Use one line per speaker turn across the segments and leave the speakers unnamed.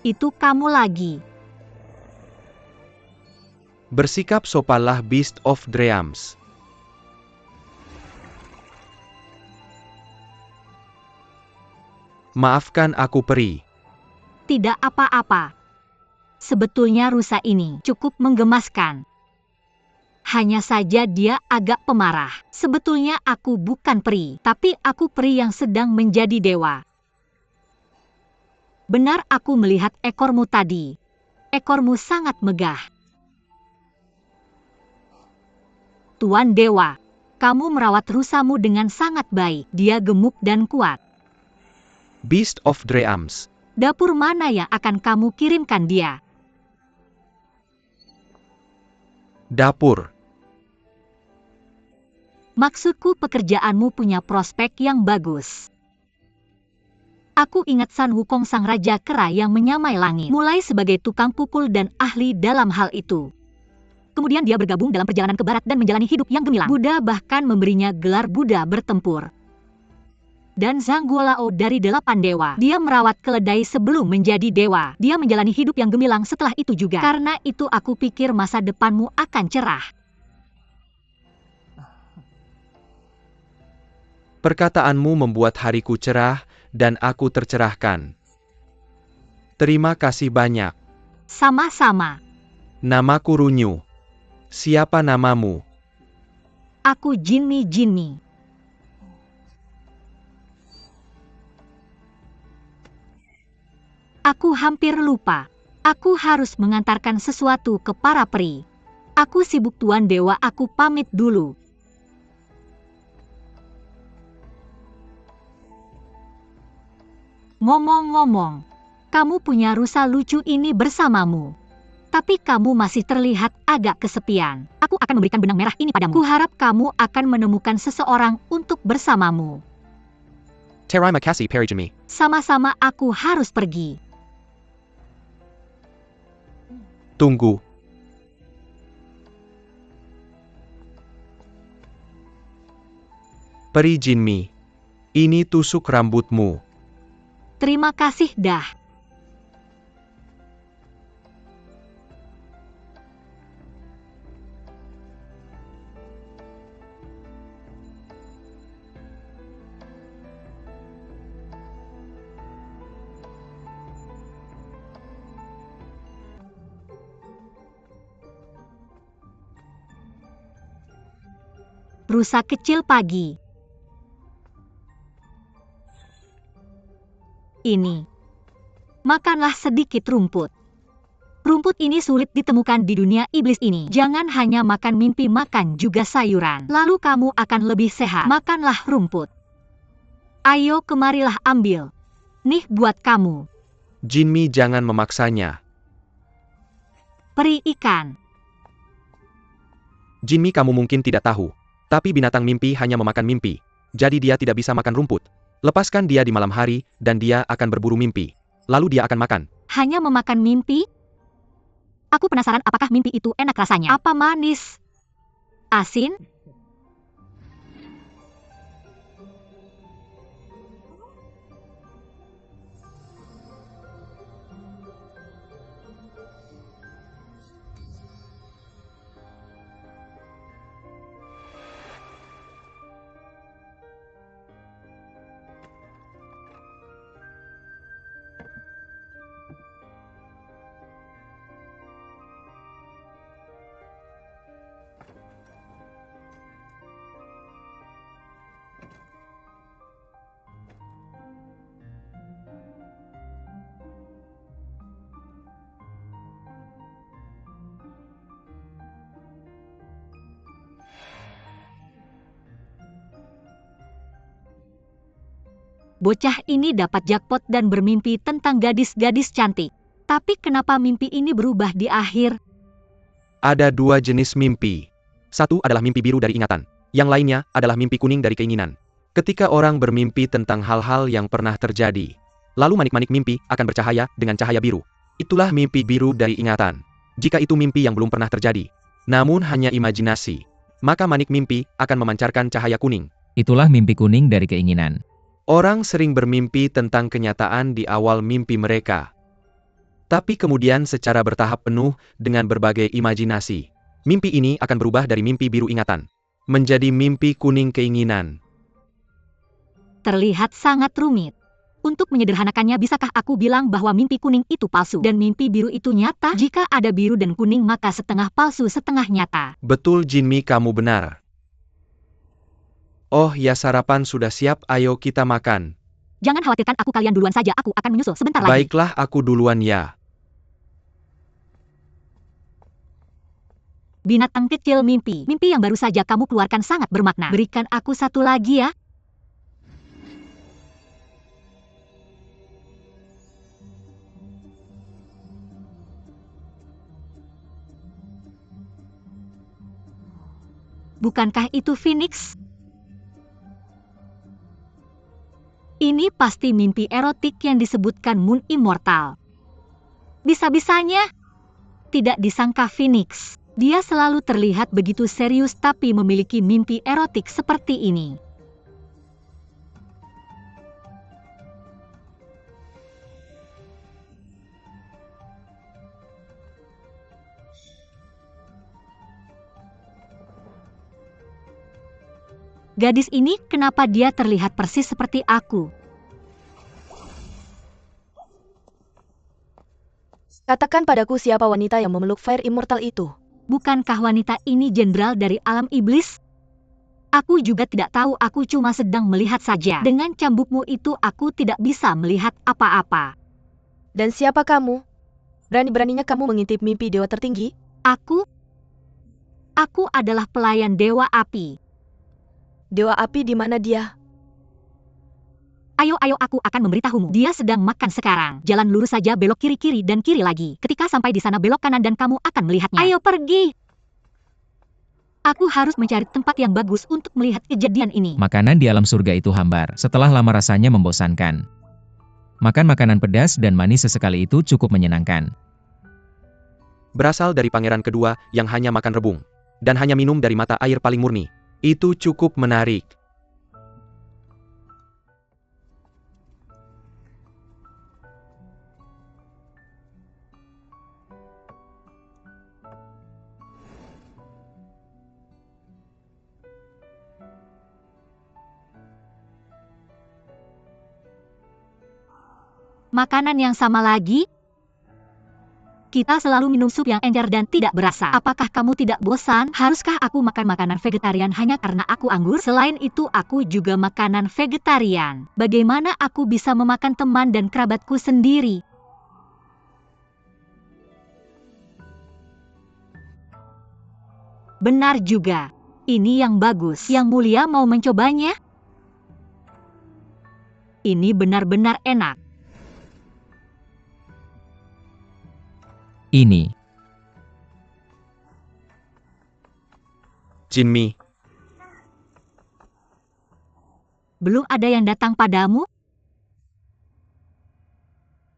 Itu kamu lagi.
Bersikap sopanlah Beast of Dreams. Maafkan aku peri.
Tidak apa-apa. Sebetulnya rusa ini cukup menggemaskan. Hanya saja dia agak pemarah. Sebetulnya aku bukan peri, tapi aku peri yang sedang menjadi dewa. Benar aku melihat ekormu tadi. Ekormu sangat megah. Tuan Dewa, kamu merawat rusamu dengan sangat baik. Dia gemuk dan kuat.
Beast of Dreams.
Dapur mana yang akan kamu kirimkan dia?
Dapur.
Maksudku pekerjaanmu punya prospek yang bagus. Aku ingat San Wukong sang raja kera yang menyamai langit. Mulai sebagai tukang pukul dan ahli dalam hal itu. Kemudian dia bergabung dalam perjalanan ke barat dan menjalani hidup yang gemilang. Buddha bahkan memberinya gelar Buddha bertempur. Dan Zhang Guolao dari 8 dewa. Dia merawat keledai sebelum menjadi dewa. Dia menjalani hidup yang gemilang setelah itu juga. Karena itu aku pikir masa depanmu akan cerah.
Perkataanmu membuat hariku cerah, dan aku tercerahkan. Terima kasih banyak.
Sama-sama.
Namaku Runyu. Siapa namamu?
Aku Jinmi. Aku hampir lupa. Aku harus mengantarkan sesuatu ke para peri. Aku sibuk Tuan Dewa, aku pamit dulu. Ngomong-ngomong, kamu punya rusa lucu ini bersamamu. Tapi kamu masih terlihat agak kesepian. Aku akan memberikan benang merah ini padamu. Kuharap kamu akan menemukan seseorang untuk bersamamu.
Terima kasih Perijimi.
Sama-sama, aku harus pergi.
Tunggu. Peri Jinmi. Ini tusuk rambutmu.
Terima kasih dah. Rusa kecil pagi. Ini. Makanlah sedikit rumput. Rumput ini sulit ditemukan di dunia iblis ini. Jangan hanya makan mimpi, makan juga sayuran. Lalu kamu akan lebih sehat. Makanlah rumput. Ayo kemarilah ambil. Nih buat kamu.
Jinmi jangan memaksanya.
Peri ikan.
Jinmi, kamu mungkin tidak tahu. Tapi binatang mimpi hanya memakan mimpi. Jadi dia tidak bisa makan rumput. Lepaskan dia di malam hari, dan dia akan berburu mimpi. Lalu dia akan makan.
Hanya memakan mimpi? Aku penasaran apakah mimpi itu enak rasanya. Apa manis? Asin? Bocah ini dapat jackpot dan bermimpi tentang gadis-gadis cantik. Tapi kenapa mimpi ini berubah di akhir?
Ada dua jenis mimpi. Satu adalah mimpi biru dari ingatan. Yang lainnya adalah mimpi kuning dari keinginan. Ketika orang bermimpi tentang hal-hal yang pernah terjadi, lalu manik-manik mimpi akan bercahaya dengan cahaya biru. Itulah mimpi biru dari ingatan. Jika itu mimpi yang belum pernah terjadi, namun hanya imajinasi, maka manik mimpi akan memancarkan cahaya kuning.
Itulah mimpi kuning dari keinginan.
Orang sering bermimpi tentang kenyataan di awal mimpi mereka. Tapi kemudian secara bertahap penuh dengan berbagai imajinasi. Mimpi ini akan berubah dari mimpi biru ingatan menjadi mimpi kuning keinginan.
Terlihat sangat rumit. Untuk menyederhanakannya, bisakah aku bilang bahwa mimpi kuning itu palsu dan mimpi biru itu nyata? Jika ada biru dan kuning, maka setengah palsu setengah nyata.
Betul Jinmi, kamu benar. Oh ya, sarapan sudah siap, ayo kita makan.
Jangan khawatirkan aku, kalian duluan saja, aku akan menyusul sebentar lagi.
Baiklah, aku duluan ya.
Binatang kecil mimpi. Mimpi yang baru saja kamu keluarkan sangat bermakna. Berikan aku satu lagi ya. Bukankah itu Phoenix? Ini pasti mimpi erotik yang disebutkan Moon Immortal. Bisa-bisanya tidak disangka Phoenix. Dia selalu terlihat begitu serius tapi memiliki mimpi erotik seperti ini. Gadis ini, kenapa dia terlihat persis seperti aku?
Katakan padaku siapa wanita yang memeluk Fire Immortal itu?
Bukankah wanita ini jenderal dari alam iblis? Aku juga tidak tahu, aku cuma sedang melihat saja. Dengan cambukmu itu aku tidak bisa melihat apa-apa.
Dan siapa kamu? Berani-beraninya kamu mengintip mimpi dewa tertinggi?
Aku adalah pelayan Dewa Api.
Dewa Api di mana dia?
Ayo, aku akan memberitahumu. Dia sedang makan sekarang. Jalan lurus saja, belok kiri-kiri dan kiri lagi. Ketika sampai di sana, belok kanan dan kamu akan melihatnya. Ayo pergi. Aku harus mencari tempat yang bagus untuk melihat kejadian ini.
Makanan di alam surga itu hambar. Setelah lama rasanya membosankan. Makan makanan pedas dan manis sesekali itu cukup menyenangkan.
Berasal dari pangeran kedua yang hanya makan rebung dan hanya minum dari mata air paling murni. Itu cukup menarik.
Makanan yang sama lagi? Kita selalu minum sup yang encer dan tidak berasa. Apakah kamu tidak bosan? Haruskah aku makan makanan vegetarian hanya karena aku anggur? Selain itu, aku juga makanan vegetarian. Bagaimana aku bisa memakan teman dan kerabatku sendiri? Benar juga. Ini yang bagus. Yang mulia mau mencobanya? Ini benar-benar enak.
Ini.
Jinmi,
Belum ada yang datang padamu?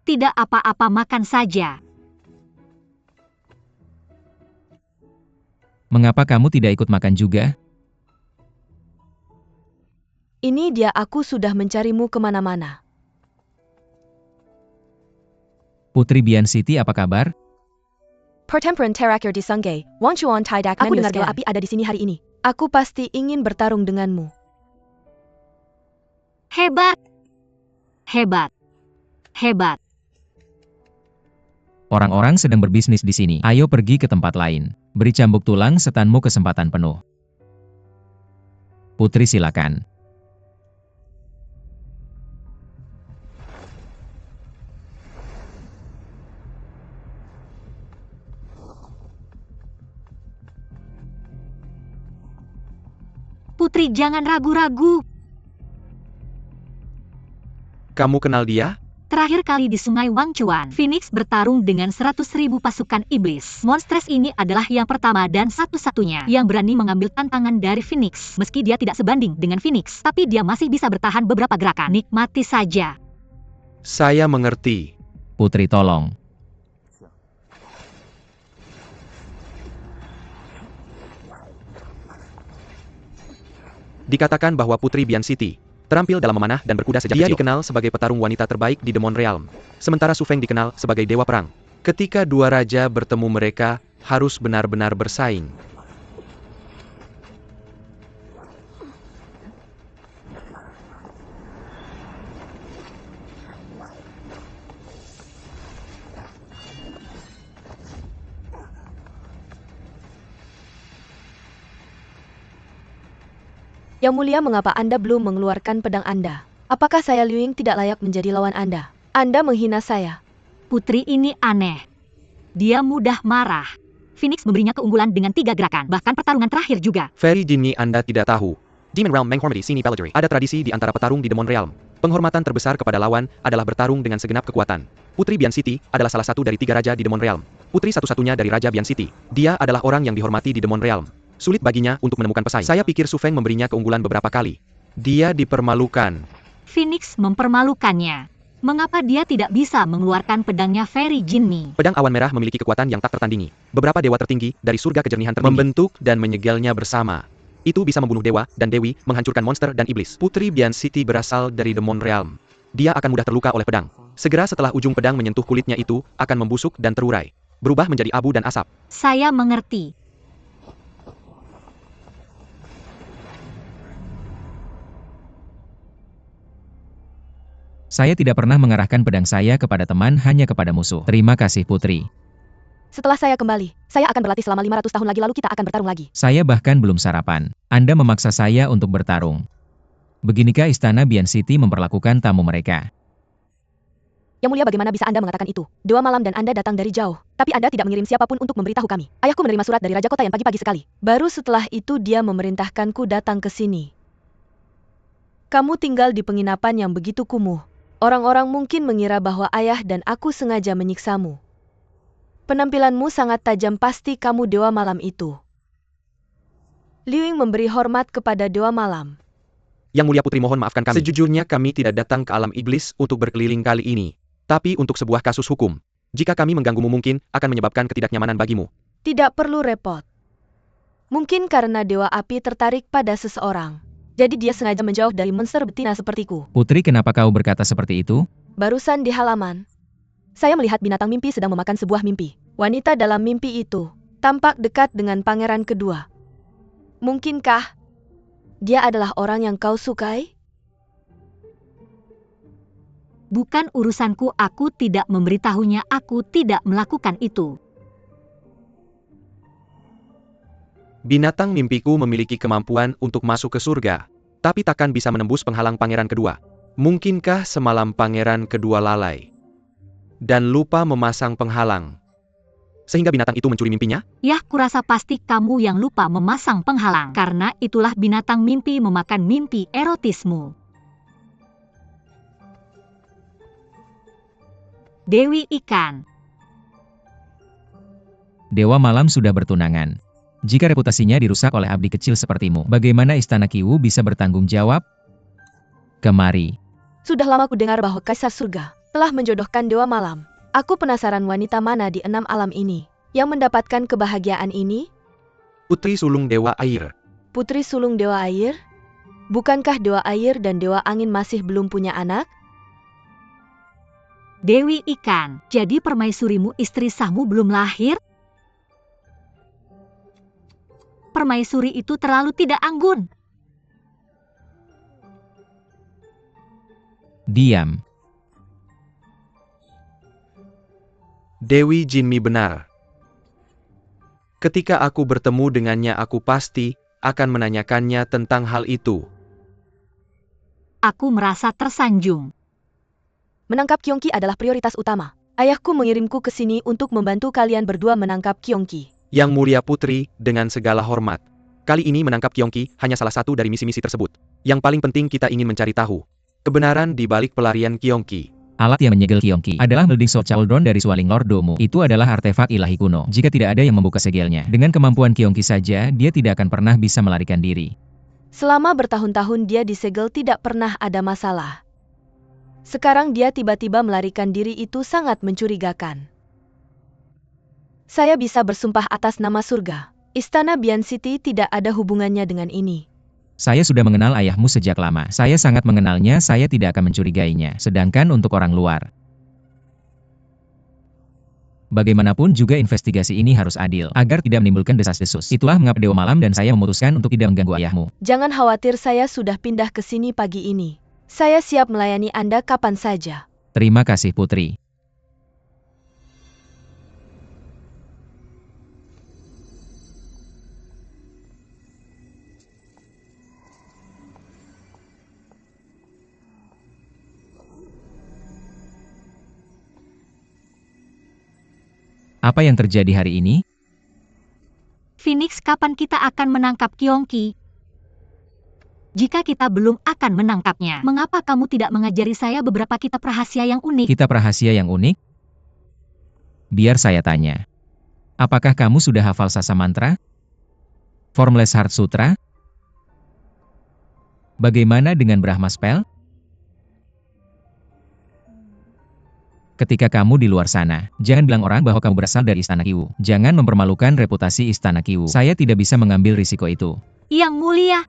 Tidak apa-apa, makan saja.
Mengapa kamu tidak ikut makan juga?
Ini dia, aku sudah mencarimu kemana-mana.
Putri Bian City, apa kabar?
Pertempuran terakhir di Sungai, Wanchuan Tidak. Aku dengar Dewa Api ada di sini hari ini. Aku pasti ingin bertarung denganmu.
Hebat! Hebat! Hebat!
Orang-orang sedang berbisnis di sini. Ayo pergi ke tempat lain. Beri cambuk tulang setanmu kesempatan penuh. Putri, silakan.
Putri, jangan ragu-ragu.
kamu kenal dia?
Terakhir kali di Sungai Wangchuan, Phoenix bertarung dengan 100.000 pasukan iblis. Monstres ini adalah yang pertama dan satu-satunya yang berani mengambil tantangan dari Phoenix. Meski dia tidak sebanding dengan Phoenix, tapi dia masih bisa bertahan beberapa gerakan. Nikmati saja.
Saya mengerti.
Putri, tolong.
Dikatakan bahwa Putri Bian City Terampil dalam memanah dan berkuda sejak kecil. Dia dikenal sebagai petarung wanita terbaik di Demon Realm. Sementara Su Feng dikenal sebagai dewa perang. Ketika dua raja bertemu, mereka harus benar-benar bersaing.
Yang mulia, mengapa Anda belum mengeluarkan pedang Anda? Apakah saya Liu Ying tidak layak menjadi lawan Anda? Anda menghina saya.
Putri ini aneh. Dia mudah marah. Phoenix memberinya keunggulan dengan 3 gerakan, bahkan pertarungan terakhir juga.
Fairy Jinny, Anda tidak tahu. Demon Realm menghormati seni pageantry. Ada tradisi di antara petarung di Demon Realm. Penghormatan terbesar kepada lawan adalah bertarung dengan segenap kekuatan. Putri Bian City adalah salah satu dari 3 raja di Demon Realm. Putri satu-satunya dari Raja Bian City. Dia adalah orang yang dihormati di Demon Realm. Sulit baginya untuk menemukan pesaing. Saya pikir Su Feng memberinya keunggulan beberapa kali. Dia dipermalukan.
Phoenix mempermalukannya. Mengapa dia tidak bisa mengeluarkan pedangnya Fairy Jinny?
Pedang awan merah memiliki kekuatan yang tak tertandingi. Beberapa dewa tertinggi dari surga kejernihan tertinggi membentuk dan menyegelnya bersama. Itu bisa membunuh dewa dan dewi, menghancurkan monster dan iblis. Putri Bian City berasal dari Demon Realm. Dia akan mudah terluka oleh pedang. Segera setelah ujung pedang menyentuh kulitnya, itu akan membusuk dan terurai, berubah menjadi abu dan asap.
Saya mengerti.
Saya tidak pernah mengarahkan pedang saya kepada teman, hanya kepada musuh. Terima kasih, Putri.
Setelah saya kembali, saya akan berlatih selama 500 tahun lagi, lalu kita akan bertarung lagi.
Saya bahkan belum sarapan. Anda memaksa saya untuk bertarung. Beginikah istana Bian City memperlakukan tamu mereka?
Yang mulia, bagaimana bisa Anda mengatakan itu? Dewa malam dan Anda datang dari jauh. Tapi Anda tidak mengirim siapapun untuk memberitahu kami. Ayahku menerima surat dari Raja Kota yang pagi-pagi sekali. Baru setelah itu dia memerintahkanku datang ke sini. Kamu tinggal di penginapan yang begitu kumuh. Orang-orang mungkin mengira bahwa ayah dan aku sengaja menyiksamu. Penampilanmu sangat tajam, pasti kamu dewa malam itu. Liu Ying memberi hormat kepada dewa malam.
Yang mulia Putri, mohon maafkan kami. Sejujurnya kami tidak datang ke alam iblis untuk berkeliling kali ini, tapi untuk sebuah kasus hukum. Jika kami mengganggumu mungkin akan menyebabkan ketidaknyamanan bagimu.
Tidak perlu repot. Mungkin karena dewa api tertarik pada seseorang. Jadi dia sengaja menjauh dari monster betina sepertiku.
Putri, kenapa kau berkata seperti itu?
Barusan di halaman, saya melihat binatang mimpi sedang memakan sebuah mimpi. Wanita dalam mimpi itu tampak dekat dengan pangeran kedua. Mungkinkah dia adalah orang yang kau sukai?
Bukan urusanku, aku tidak memberitahunya, aku tidak melakukan itu.
Binatang mimpiku memiliki kemampuan untuk masuk ke surga, tapi takkan bisa menembus penghalang pangeran kedua. Mungkinkah semalam pangeran kedua lalai dan lupa memasang penghalang, sehingga binatang itu mencuri mimpinya?
Yah, kurasa pasti kamu yang lupa memasang penghalang. Karena itulah binatang mimpi memakan mimpi erotismu. Dewi Ikan.
Dewa malam sudah bertunangan. Jika reputasinya dirusak oleh abdi kecil sepertimu, bagaimana istana Qiwu bisa bertanggung jawab? Kemari.
Sudah lama ku dengar bahwa Kaisar Surga telah menjodohkan dewa malam. Aku penasaran wanita mana di 6 alam ini yang mendapatkan kebahagiaan ini?
Putri sulung dewa air.
Putri sulung dewa air? Bukankah dewa air dan dewa angin masih belum punya anak?
Dewi Ikan, jadi permaisurimu istri sahmu belum lahir? Permaisuri itu terlalu tidak anggun.
Diam.
Dewi Jinmi benar. Ketika aku bertemu dengannya, aku pasti akan menanyakannya tentang hal itu.
Aku merasa tersanjung.
Menangkap Kyongki adalah prioritas utama. Ayahku mengirimku ke sini untuk membantu kalian berdua menangkap Kyongki.
Yang mulia Putri, dengan segala hormat, kali ini menangkap Kyongki hanya salah satu dari misi-misi tersebut. Yang paling penting kita ingin mencari tahu kebenaran di balik pelarian Kyongki.
Alat yang menyegel Kyongki adalah Melding Soul Chaldron dari Swaling Lord Domu. Itu adalah artefak ilahi kuno. Jika tidak ada yang membuka segelnya, dengan kemampuan Kyongki saja, dia tidak akan pernah bisa melarikan diri.
Selama bertahun-tahun dia disegel tidak pernah ada masalah. Sekarang dia tiba-tiba melarikan diri, itu sangat mencurigakan. Saya bisa bersumpah atas nama surga, Istana Bian City tidak ada hubungannya dengan ini.
Saya sudah mengenal ayahmu sejak lama. Saya sangat mengenalnya, saya tidak akan mencurigainya. Sedangkan untuk orang luar, bagaimanapun juga investigasi ini harus adil, agar tidak menimbulkan desas-desus. Itulah mengapa Dewa Malam dan saya memutuskan untuk tidak mengganggu ayahmu.
Jangan khawatir, saya sudah pindah ke sini pagi ini. Saya siap melayani Anda kapan saja.
Terima kasih Putri. Apa yang terjadi hari ini?
Phoenix, kapan kita akan menangkap Kyongki? Jika kita belum akan menangkapnya, mengapa kamu tidak mengajari saya beberapa kitab rahasia yang unik?
Kitab rahasia yang unik? Biar saya tanya. Apakah kamu sudah hafal Sasa Mantra? Formless Heart Sutra? Bagaimana dengan Brahma Spell? Ketika kamu di luar sana, jangan bilang orang bahwa kamu berasal dari Istana Qiwu. Jangan mempermalukan reputasi Istana Qiwu. Saya tidak bisa mengambil risiko itu.
Yang mulia,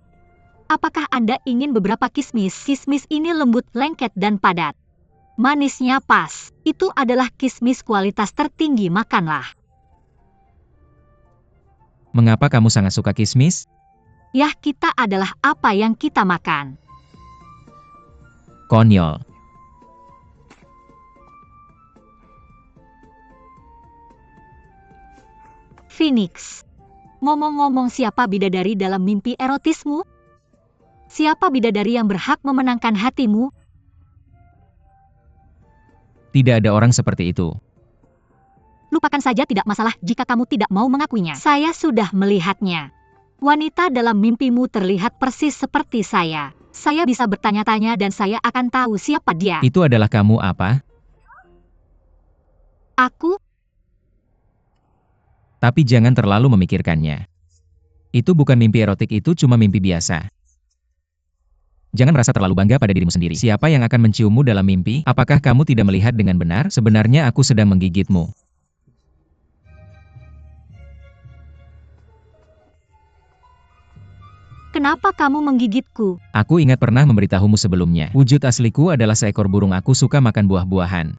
apakah Anda ingin beberapa kismis? Kismis ini lembut, lengket, dan padat. Manisnya pas. Itu adalah kismis kualitas tertinggi, makanlah.
Mengapa kamu sangat suka kismis?
Yah, kita adalah apa yang kita makan.
Konyol.
Phoenix, ngomong-ngomong, siapa bidadari dalam mimpi erotismu? Siapa bidadari yang berhak memenangkan hatimu?
Tidak ada orang seperti itu.
Lupakan saja, tidak masalah jika kamu tidak mau mengakuinya. Saya sudah melihatnya. Wanita dalam mimpimu terlihat persis seperti saya. Saya bisa bertanya-tanya dan saya akan tahu siapa dia.
Itu adalah kamu apa?
Aku?
Tapi jangan terlalu memikirkannya. Itu bukan mimpi erotik, itu cuma mimpi biasa. Jangan merasa terlalu bangga pada dirimu sendiri. Siapa yang akan menciummu dalam mimpi? Apakah kamu tidak melihat dengan benar? Sebenarnya aku sedang menggigitmu.
Kenapa kamu menggigitku?
Aku ingat pernah memberitahumu sebelumnya. Wujud asliku adalah seekor burung. Aku suka makan buah-buahan.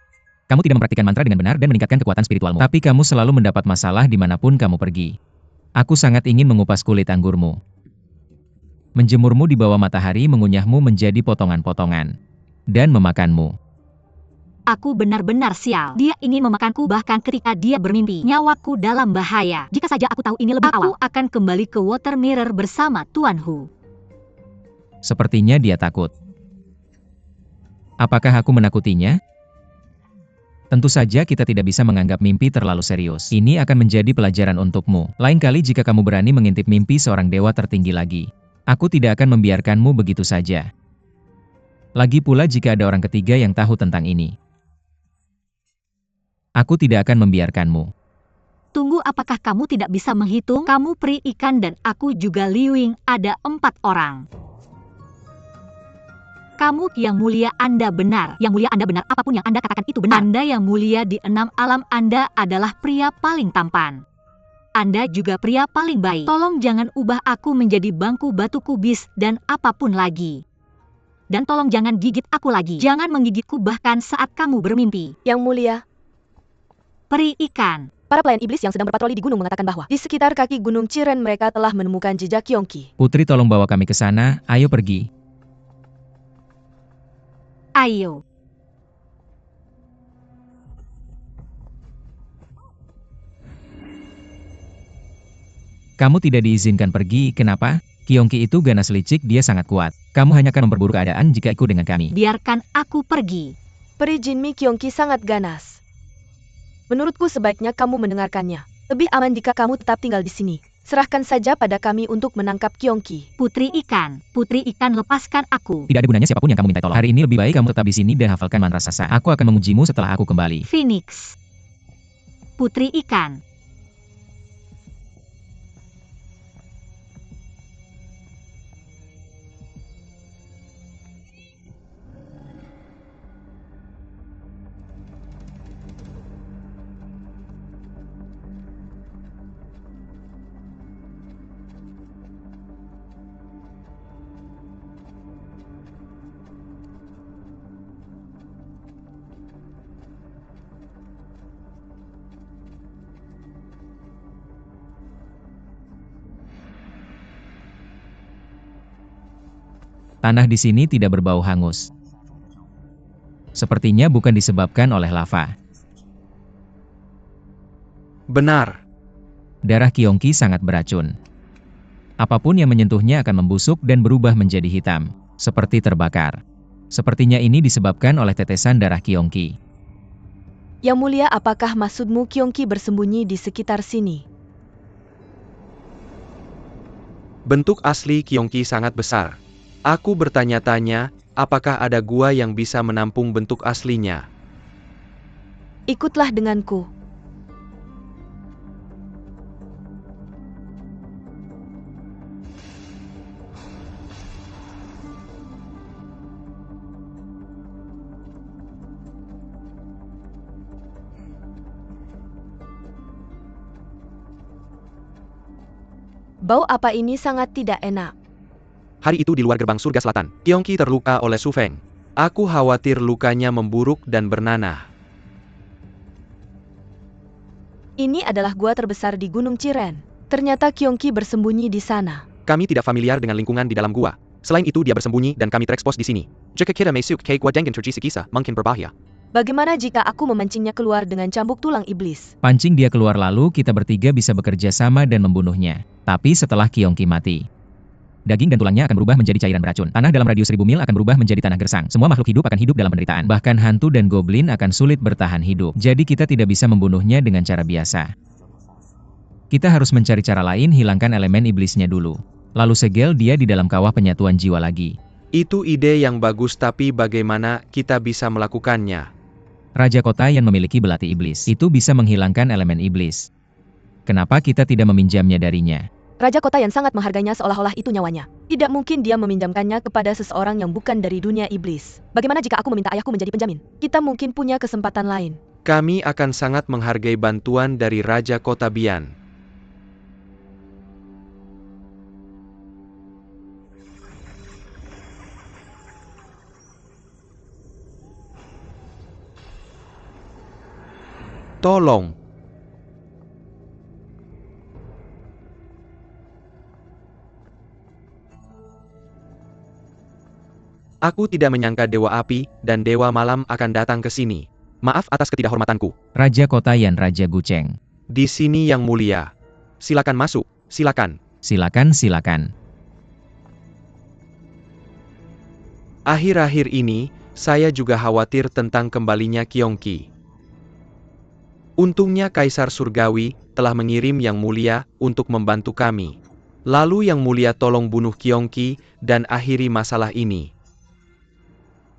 Kamu tidak mempraktikkan mantra dengan benar dan meningkatkan kekuatan spiritualmu. Tapi kamu selalu mendapat masalah dimanapun kamu pergi. Aku sangat ingin mengupas kulit anggurmu. Menjemurmu di bawah matahari, mengunyahmu menjadi potongan-potongan. Dan memakanmu.
Aku benar-benar sial. Dia ingin memakanku bahkan ketika dia bermimpi. Nyawaku dalam bahaya. Jika saja aku tahu ini lebih awal, aku akan kembali ke Water Mirror bersama Tuan Hu.
Sepertinya dia takut. Apakah aku menakutinya? Tentu saja kita tidak bisa menganggap mimpi terlalu serius. Ini akan menjadi pelajaran untukmu. Lain kali jika kamu berani mengintip mimpi seorang dewa tertinggi lagi, aku tidak akan membiarkanmu begitu saja. Lagi pula jika ada orang ketiga yang tahu tentang ini, aku tidak akan membiarkanmu.
Tunggu, apakah kamu tidak bisa menghitung? Kamu peri ikan dan aku juga Liu-Ying, ada 4 orang. Kamu yang mulia, Anda benar. Yang mulia, Anda benar. Apapun yang Anda katakan itu benar. Anda yang mulia di 6 alam, Anda adalah pria paling tampan. Anda juga pria paling baik. Tolong jangan ubah aku menjadi bangku batu kubis dan apapun lagi. Dan tolong jangan gigit aku lagi. Jangan menggigitku bahkan saat kamu bermimpi.
Yang mulia,
Peri ikan.
para pelayan iblis yang sedang berpatroli di gunung mengatakan bahwa di sekitar kaki gunung Ciren mereka telah menemukan jejak Kyongki.
Putri, tolong bawa kami ke sana. Ayo pergi.
Ayo.
Kamu tidak diizinkan pergi, kenapa? Kyongki itu ganas licik, dia sangat kuat. Kamu hanya akan memperburuk keadaan jika ikut dengan kami.
Biarkan aku pergi.
Peri Jinmi Kyongki sangat ganas. Menurutku sebaiknya kamu mendengarkannya. Lebih aman jika kamu tetap tinggal di sini. Serahkan saja pada kami untuk menangkap Kyongki.
Putri ikan, lepaskan aku.
Tidak ada gunanya siapapun yang kamu minta tolong. Hari ini lebih baik kamu tetap di sini dan hafalkan mantra Sasa. Aku akan mengujimu setelah aku kembali.
Phoenix. Putri ikan.
Tanah di sini tidak berbau hangus. Sepertinya bukan disebabkan oleh lava.
Benar.
Darah Kyongki sangat beracun. Apapun yang menyentuhnya akan membusuk dan berubah menjadi hitam, seperti terbakar. Sepertinya ini disebabkan oleh tetesan darah Kyongki.
Yang Mulia, apakah maksudmu Kyongki bersembunyi di sekitar sini?
Bentuk asli Kyongki sangat besar. Aku bertanya-tanya, apakah ada gua yang bisa menampung bentuk aslinya?
Ikutlah denganku. Bau apa ini sangat tidak enak.
Hari itu di luar gerbang surga selatan, Kyongki terluka oleh Su Feng. Aku khawatir lukanya memburuk dan bernanah.
Ini adalah gua terbesar di Gunung Chiren. Ternyata Kyongki bersembunyi di sana.
Kami tidak familiar dengan lingkungan di dalam gua. Selain itu dia bersembunyi dan kami terekspos di sini. Jika kita masuk ke gua dengan terjadi kisah, mungkin berbahaya.
Bagaimana jika aku memancingnya keluar dengan cambuk tulang iblis?
Pancing dia keluar lalu kita bertiga bisa bekerja sama dan membunuhnya. Tapi setelah Kyongki mati, daging dan tulangnya akan berubah menjadi cairan beracun. Tanah dalam radius 1000 mil akan berubah menjadi tanah gersang. Semua makhluk hidup akan hidup dalam penderitaan. Bahkan hantu dan goblin akan sulit bertahan hidup. Jadi kita tidak bisa membunuhnya dengan cara biasa. Kita harus mencari cara lain, hilangkan elemen iblisnya dulu. Lalu segel dia di dalam kawah penyatuan jiwa lagi.
Itu ide yang bagus, tapi bagaimana kita bisa melakukannya?
Raja kota yang memiliki belati iblis itu bisa menghilangkan elemen iblis. Kenapa kita tidak meminjamnya darinya?
Raja kota yang sangat menghargainya seolah-olah itu nyawanya. Tidak mungkin dia meminjamkannya kepada seseorang yang bukan dari dunia iblis. Bagaimana jika aku meminta ayahku menjadi penjamin? Kita mungkin punya kesempatan lain.
Kami akan sangat menghargai bantuan dari Raja Kota Bian. Tolong. Aku tidak menyangka Dewa Api dan Dewa Malam akan datang ke sini. Maaf atas ketidakhormatanku.
Raja kota Yan Raja Guceng.
Di sini Yang Mulia. Silakan masuk, silakan.
Silakan, silakan.
Akhir-akhir ini, saya juga khawatir tentang kembalinya Kyongki. Untungnya Kaisar Surgawi telah mengirim Yang Mulia untuk membantu kami. Lalu Yang Mulia tolong bunuh Kyongki dan akhiri masalah ini.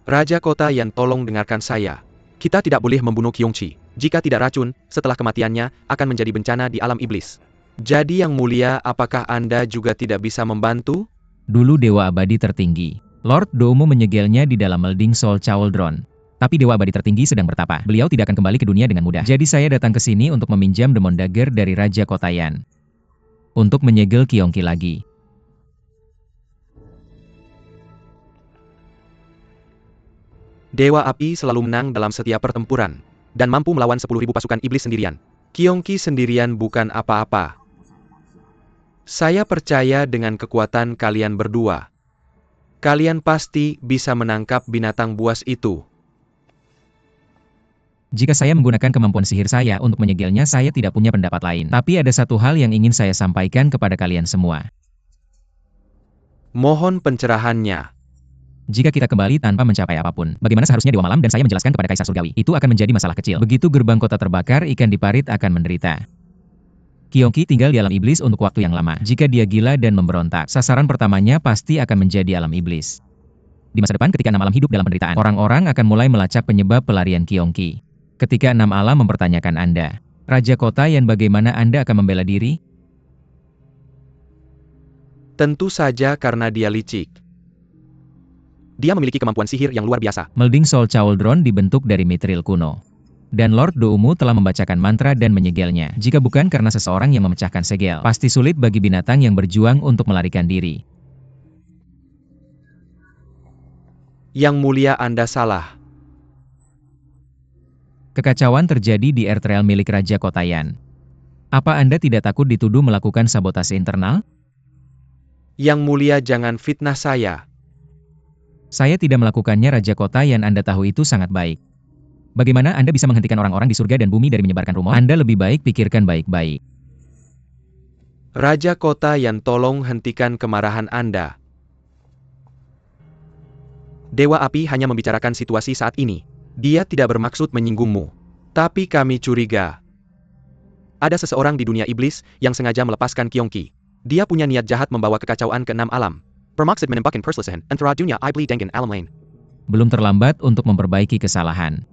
Raja Kota Yan, tolong dengarkan saya. Kita tidak boleh membunuh Kyongki. Jika tidak, racun setelah kematiannya akan menjadi bencana di alam iblis. Jadi Yang Mulia, apakah Anda juga tidak bisa membantu?
Dulu Dewa Abadi tertinggi, Lord Doumu menyegelnya di dalam melding Soul Chauldron. Tapi Dewa Abadi tertinggi sedang bertapa. Beliau tidak akan kembali ke dunia dengan mudah. Jadi saya datang ke sini untuk meminjam Demon Dagger dari Raja Kota Yan. Untuk menyegel Kyongki lagi.
Dewa Api selalu menang dalam setiap pertempuran. Dan mampu melawan 10.000 pasukan iblis sendirian. Kyongki sendirian bukan apa-apa. Saya percaya dengan kekuatan kalian berdua. Kalian pasti bisa menangkap binatang buas itu.
Jika saya menggunakan kemampuan sihir saya untuk menyegelnya, saya tidak punya pendapat lain. Tapi ada satu hal yang ingin saya sampaikan kepada kalian semua.
Mohon pencerahannya.
Jika kita kembali tanpa mencapai apapun, bagaimana seharusnya Dewa Malam dan saya menjelaskan kepada Kaisar Surgawi? Itu akan menjadi masalah kecil. Begitu gerbang kota terbakar, ikan di parit akan menderita. Kyongki tinggal di alam iblis untuk waktu yang lama. Jika dia gila dan memberontak, sasaran pertamanya pasti akan menjadi alam iblis. Di masa depan ketika 6 alam hidup dalam penderitaan, orang-orang akan mulai melacak penyebab pelarian Kyongki. Ketika 6 alam mempertanyakan Anda, Raja Kota Yan, bagaimana Anda akan membela diri?
Tentu saja karena dia licik. Dia memiliki kemampuan sihir yang luar biasa.
Melding Soul Chauldron dibentuk dari Mithril kuno. Dan Lord Doumu telah membacakan mantra dan menyegelnya. Jika bukan karena seseorang yang memecahkan segel, pasti sulit bagi binatang yang berjuang untuk melarikan diri.
Yang Mulia, Anda salah.
Kekacauan terjadi di Air Trail milik Raja Kota Yan. Apa Anda tidak takut dituduh melakukan sabotase internal?
Yang Mulia, jangan fitnah saya.
Saya tidak melakukannya Raja Kota Yan, Anda tahu itu sangat baik. Bagaimana Anda bisa menghentikan orang-orang di surga dan bumi dari menyebarkan rumor? Anda lebih baik pikirkan baik-baik.
Raja Kota Yan, tolong hentikan kemarahan Anda. Dewa Api hanya membicarakan situasi saat ini. Dia tidak bermaksud menyinggungmu. Tapi kami curiga. Ada seseorang di dunia iblis yang sengaja melepaskan Kyongki. Dia punya niat jahat membawa kekacauan ke 6 alam. Bermaksud menembakkan perselisihan antara dunia iblis dengan alam lain.
Belum terlambat untuk memperbaiki kesalahan.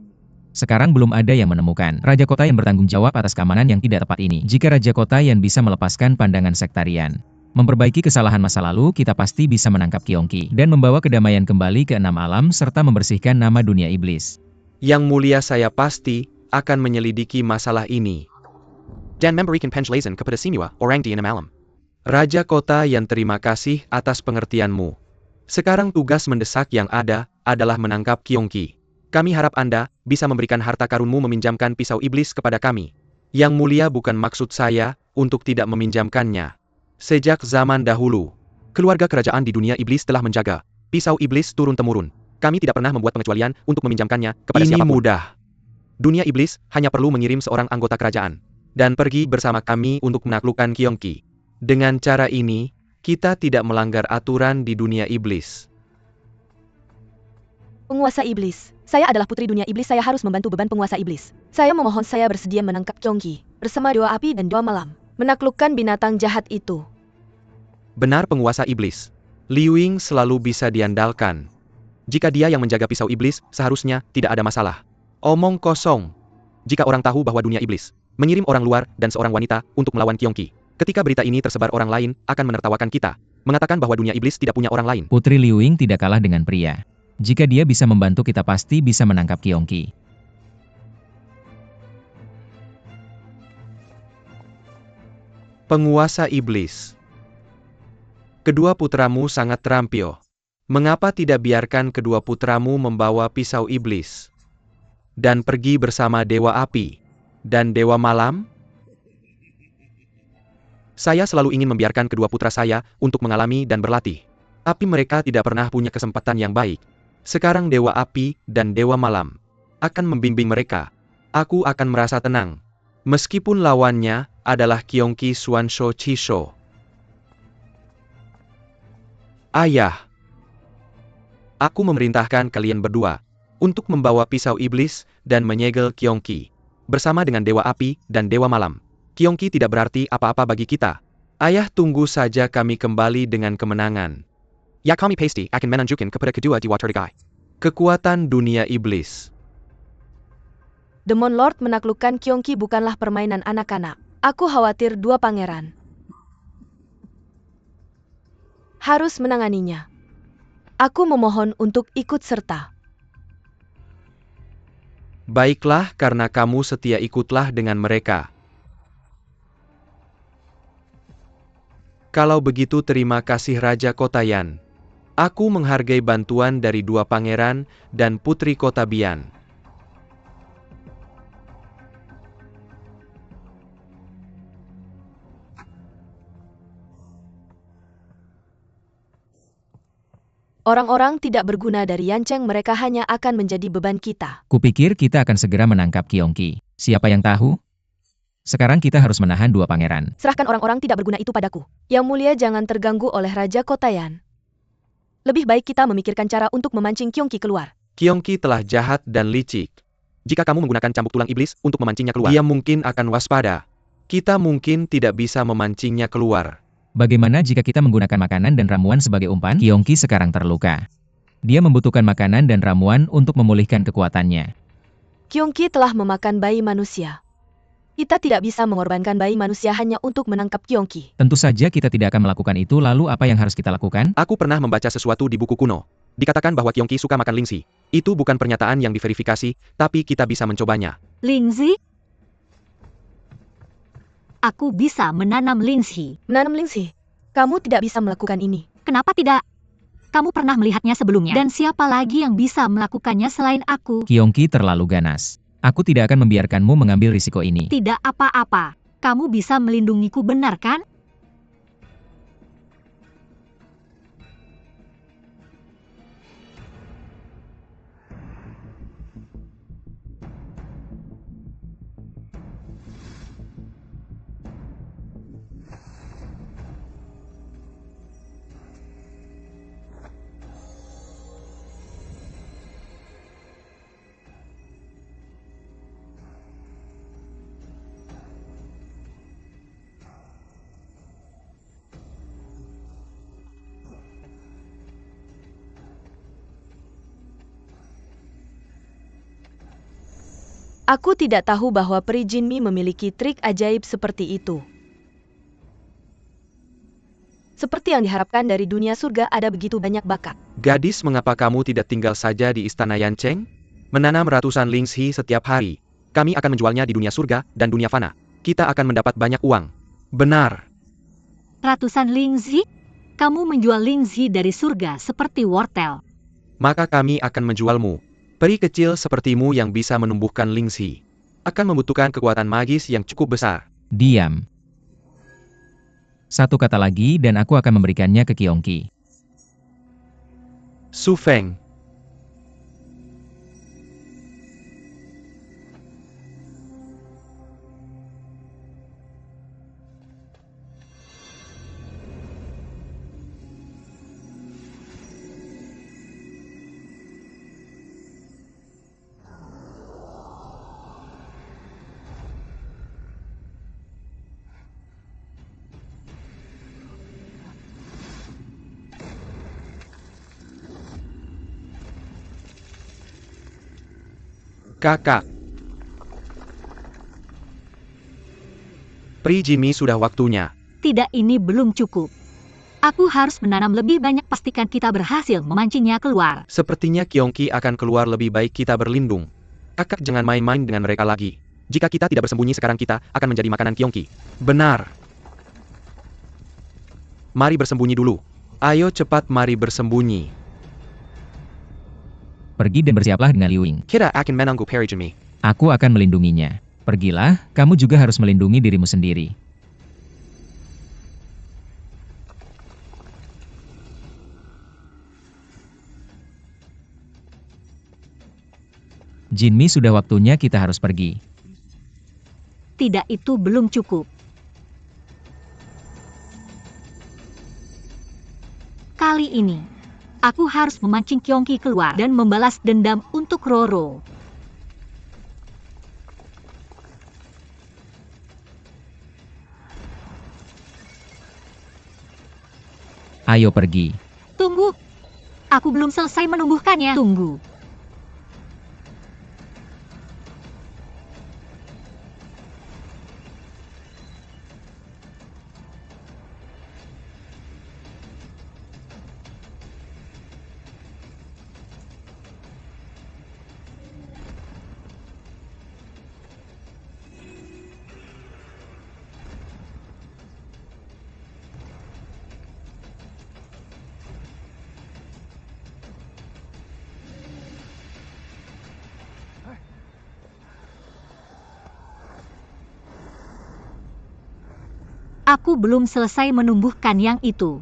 Sekarang belum ada yang menemukan Raja Kota yang bertanggung jawab atas keamanan yang tidak tepat ini. Jika Raja Kota yang bisa melepaskan pandangan sektarian, memperbaiki kesalahan masa lalu, kita pasti bisa menangkap Kyongki dan membawa kedamaian kembali ke 6 alam serta membersihkan nama dunia iblis.
Yang mulia, saya pasti akan menyelidiki masalah ini. Dan memberikan penjelasan kepada semua orang di 6 alam. Raja Kota yang terima kasih atas pengertianmu. Sekarang tugas mendesak yang ada adalah menangkap Kyongki. Kami harap Anda bisa memberikan harta karunmu meminjamkan pisau iblis kepada kami. Yang mulia, bukan maksud saya untuk tidak meminjamkannya. Sejak zaman dahulu, keluarga kerajaan di dunia iblis telah menjaga pisau iblis turun-temurun. Kami tidak pernah membuat pengecualian untuk meminjamkannya kepada siapapun. Ini mudah. Dunia iblis hanya perlu mengirim seorang anggota kerajaan dan pergi bersama kami untuk menaklukkan Kyongki. Dengan cara ini, kita tidak melanggar aturan di dunia iblis.
Penguasa iblis, saya adalah putri dunia iblis, saya harus membantu beban penguasa iblis. Saya memohon, saya bersedia menangkap Kyongki bersama Dewa Api dan Dewa Malam, menaklukkan binatang jahat itu.
Benar, penguasa iblis. Liu Ying selalu bisa diandalkan. Jika dia yang menjaga pisau iblis, seharusnya tidak ada masalah. Omong kosong. Jika orang tahu bahwa dunia iblis mengirim orang luar dan seorang wanita untuk melawan Kyongki, ketika berita ini tersebar, orang lain akan menertawakan kita, mengatakan bahwa dunia iblis tidak punya orang lain.
Putri Liu Ying tidak kalah dengan pria. Jika dia bisa membantu, kita pasti bisa menangkap Kyongki.
Penguasa iblis. Kedua putramu sangat terampil. Mengapa tidak biarkan kedua putramu membawa pisau iblis dan pergi bersama Dewa Api dan Dewa Malam? Saya selalu ingin membiarkan kedua putra saya untuk mengalami dan berlatih. Tapi mereka tidak pernah punya kesempatan yang baik. Sekarang Dewa Api dan Dewa Malam akan membimbing mereka. Aku akan merasa tenang. Meskipun lawannya adalah Kyongki Swansho Chisho. Ayah. Aku memerintahkan kalian berdua untuk membawa pisau iblis dan menyegel Kyongki bersama dengan Dewa Api dan Dewa Malam. Kyongki tidak berarti apa-apa bagi kita. Ayah, tunggu saja kami kembali dengan kemenangan. Ya, kami pasti akan menunjukkan kepada kedua dewa terdegai kekuatan dunia iblis.
Demon Lord menaklukkan Kyongki bukanlah permainan anak-anak. Aku khawatir dua pangeran harus menanganinya. Aku memohon untuk ikut serta.
Baiklah, karena kamu setia, ikutlah dengan mereka. Kalau begitu, terima kasih Raja Kota Yan. Aku menghargai bantuan dari dua pangeran dan putri Kota Bian.
Orang-orang tidak berguna dari Yancheng, mereka hanya akan menjadi beban kita.
Kupikir kita akan segera menangkap Kyongki. Siapa yang tahu? Sekarang kita harus menahan dua pangeran.
Serahkan orang-orang tidak berguna itu padaku. Yang mulia, jangan terganggu oleh Raja Kota Yan. Lebih baik kita memikirkan cara untuk memancing Kyongki keluar.
Kyongki telah jahat dan licik. Jika kamu menggunakan cambuk tulang iblis untuk memancingnya keluar, dia mungkin akan waspada. Kita mungkin tidak bisa memancingnya keluar.
Bagaimana jika kita menggunakan makanan dan ramuan sebagai umpan? Kyongki sekarang terluka. Dia membutuhkan makanan dan ramuan untuk memulihkan kekuatannya.
Kyongki telah memakan bayi manusia. Kita tidak bisa mengorbankan bayi manusia hanya untuk menangkap Kyongki.
Tentu saja kita tidak akan melakukan itu, lalu apa yang harus kita lakukan?
Aku pernah membaca sesuatu di buku kuno. Dikatakan bahwa Kyongki suka makan lingsi. Itu bukan pernyataan yang diverifikasi, tapi kita bisa mencobanya.
Lingzi? Aku bisa menanam lingsi.
Menanam lingsi? Kamu tidak bisa melakukan ini.
Kenapa tidak? Kamu pernah melihatnya sebelumnya. Dan siapa lagi yang bisa melakukannya selain aku?
Kyongki terlalu ganas. Aku tidak akan membiarkanmu mengambil risiko ini.
Tidak apa-apa. Kamu bisa melindungiku, benar kan?
Aku tidak tahu bahwa peri Jinmi memiliki trik ajaib seperti itu. Seperti yang diharapkan dari dunia surga ada begitu banyak bakat.
Gadis, mengapa kamu tidak tinggal saja di istana Yancheng? Menanam ratusan lingzhi setiap hari. Kami akan menjualnya di dunia surga dan dunia fana. Kita akan mendapat banyak uang. Benar.
Ratusan lingzhi? Kamu menjual lingzhi dari surga seperti wortel.
Maka kami akan menjualmu. Peri kecil sepertimu yang bisa menumbuhkan lingzhi akan membutuhkan kekuatan magis yang cukup besar.
Diam. Satu kata lagi dan aku akan memberikannya ke Qiongqi.
Su Feng. Kakak. Peri Jinmi, sudah waktunya.
Tidak, ini belum cukup. Aku harus menanam lebih banyak, pastikan kita berhasil memancingnya keluar.
Sepertinya Qiongqi akan keluar, lebih baik kita berlindung. Kakak, jangan main-main dengan mereka lagi. Jika kita tidak bersembunyi sekarang, kita akan menjadi makanan Qiongqi. Benar. Mari bersembunyi dulu. Ayo cepat, mari bersembunyi.
Pergi dan bersiaplah dengan Liu Ying.
Kita akan menangguh Peri Jinmi.
Aku akan melindunginya. Pergilah, kamu juga harus melindungi dirimu sendiri. Jinmi, sudah waktunya kita harus pergi.
Tidak, itu belum cukup. Kali ini, aku harus memancing Qiongqi keluar dan membalas dendam untuk Roro.
Ayo pergi.
Tunggu. Aku belum selesai menumbuhkannya. Tunggu. Aku belum selesai menumbuhkan yang itu.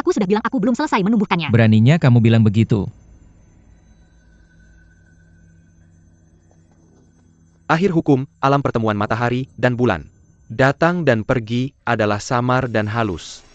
Aku sudah bilang aku belum selesai menumbuhkannya.
Beraninya kamu bilang begitu.
Akhir hukum, alam pertemuan matahari dan bulan. Datang dan pergi adalah samar dan halus.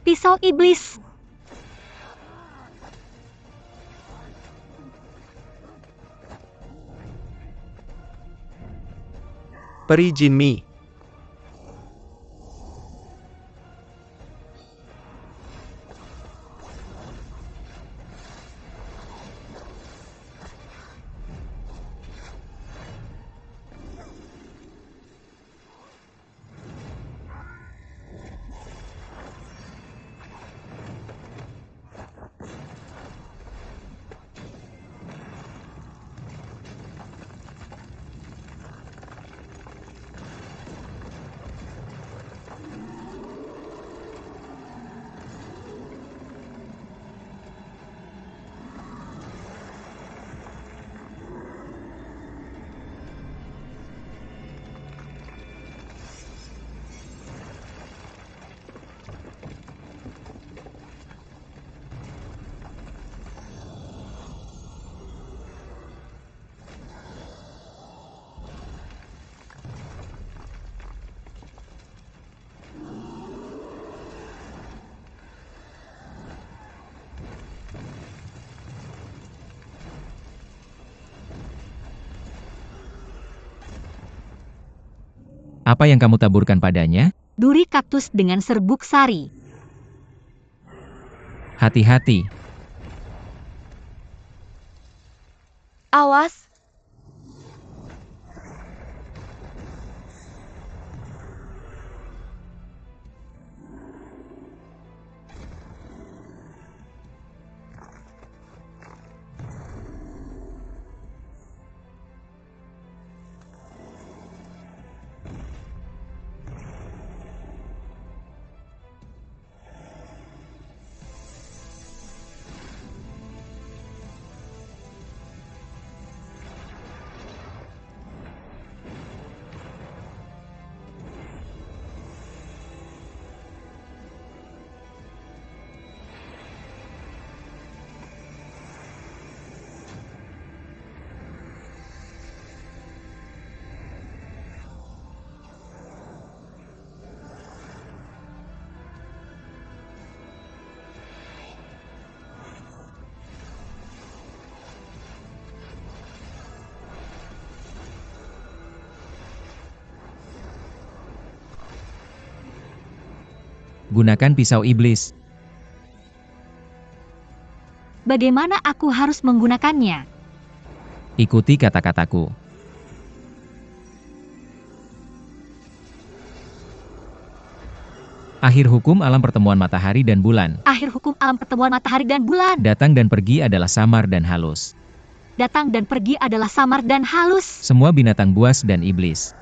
Pisau iblis.
Peri Jinmi.
Apa yang kamu taburkan padanya?
Duri kaktus dengan serbuk sari.
Hati-hati.
Awas!
Gunakan pisau iblis.
Bagaimana aku harus menggunakannya?
Ikuti kata-kataku. Akhir hukum alam pertemuan matahari dan bulan.
Akhir hukum alam pertemuan matahari dan bulan.
Datang dan pergi adalah samar dan halus.
Datang dan pergi adalah samar dan halus.
Semua binatang buas dan iblis.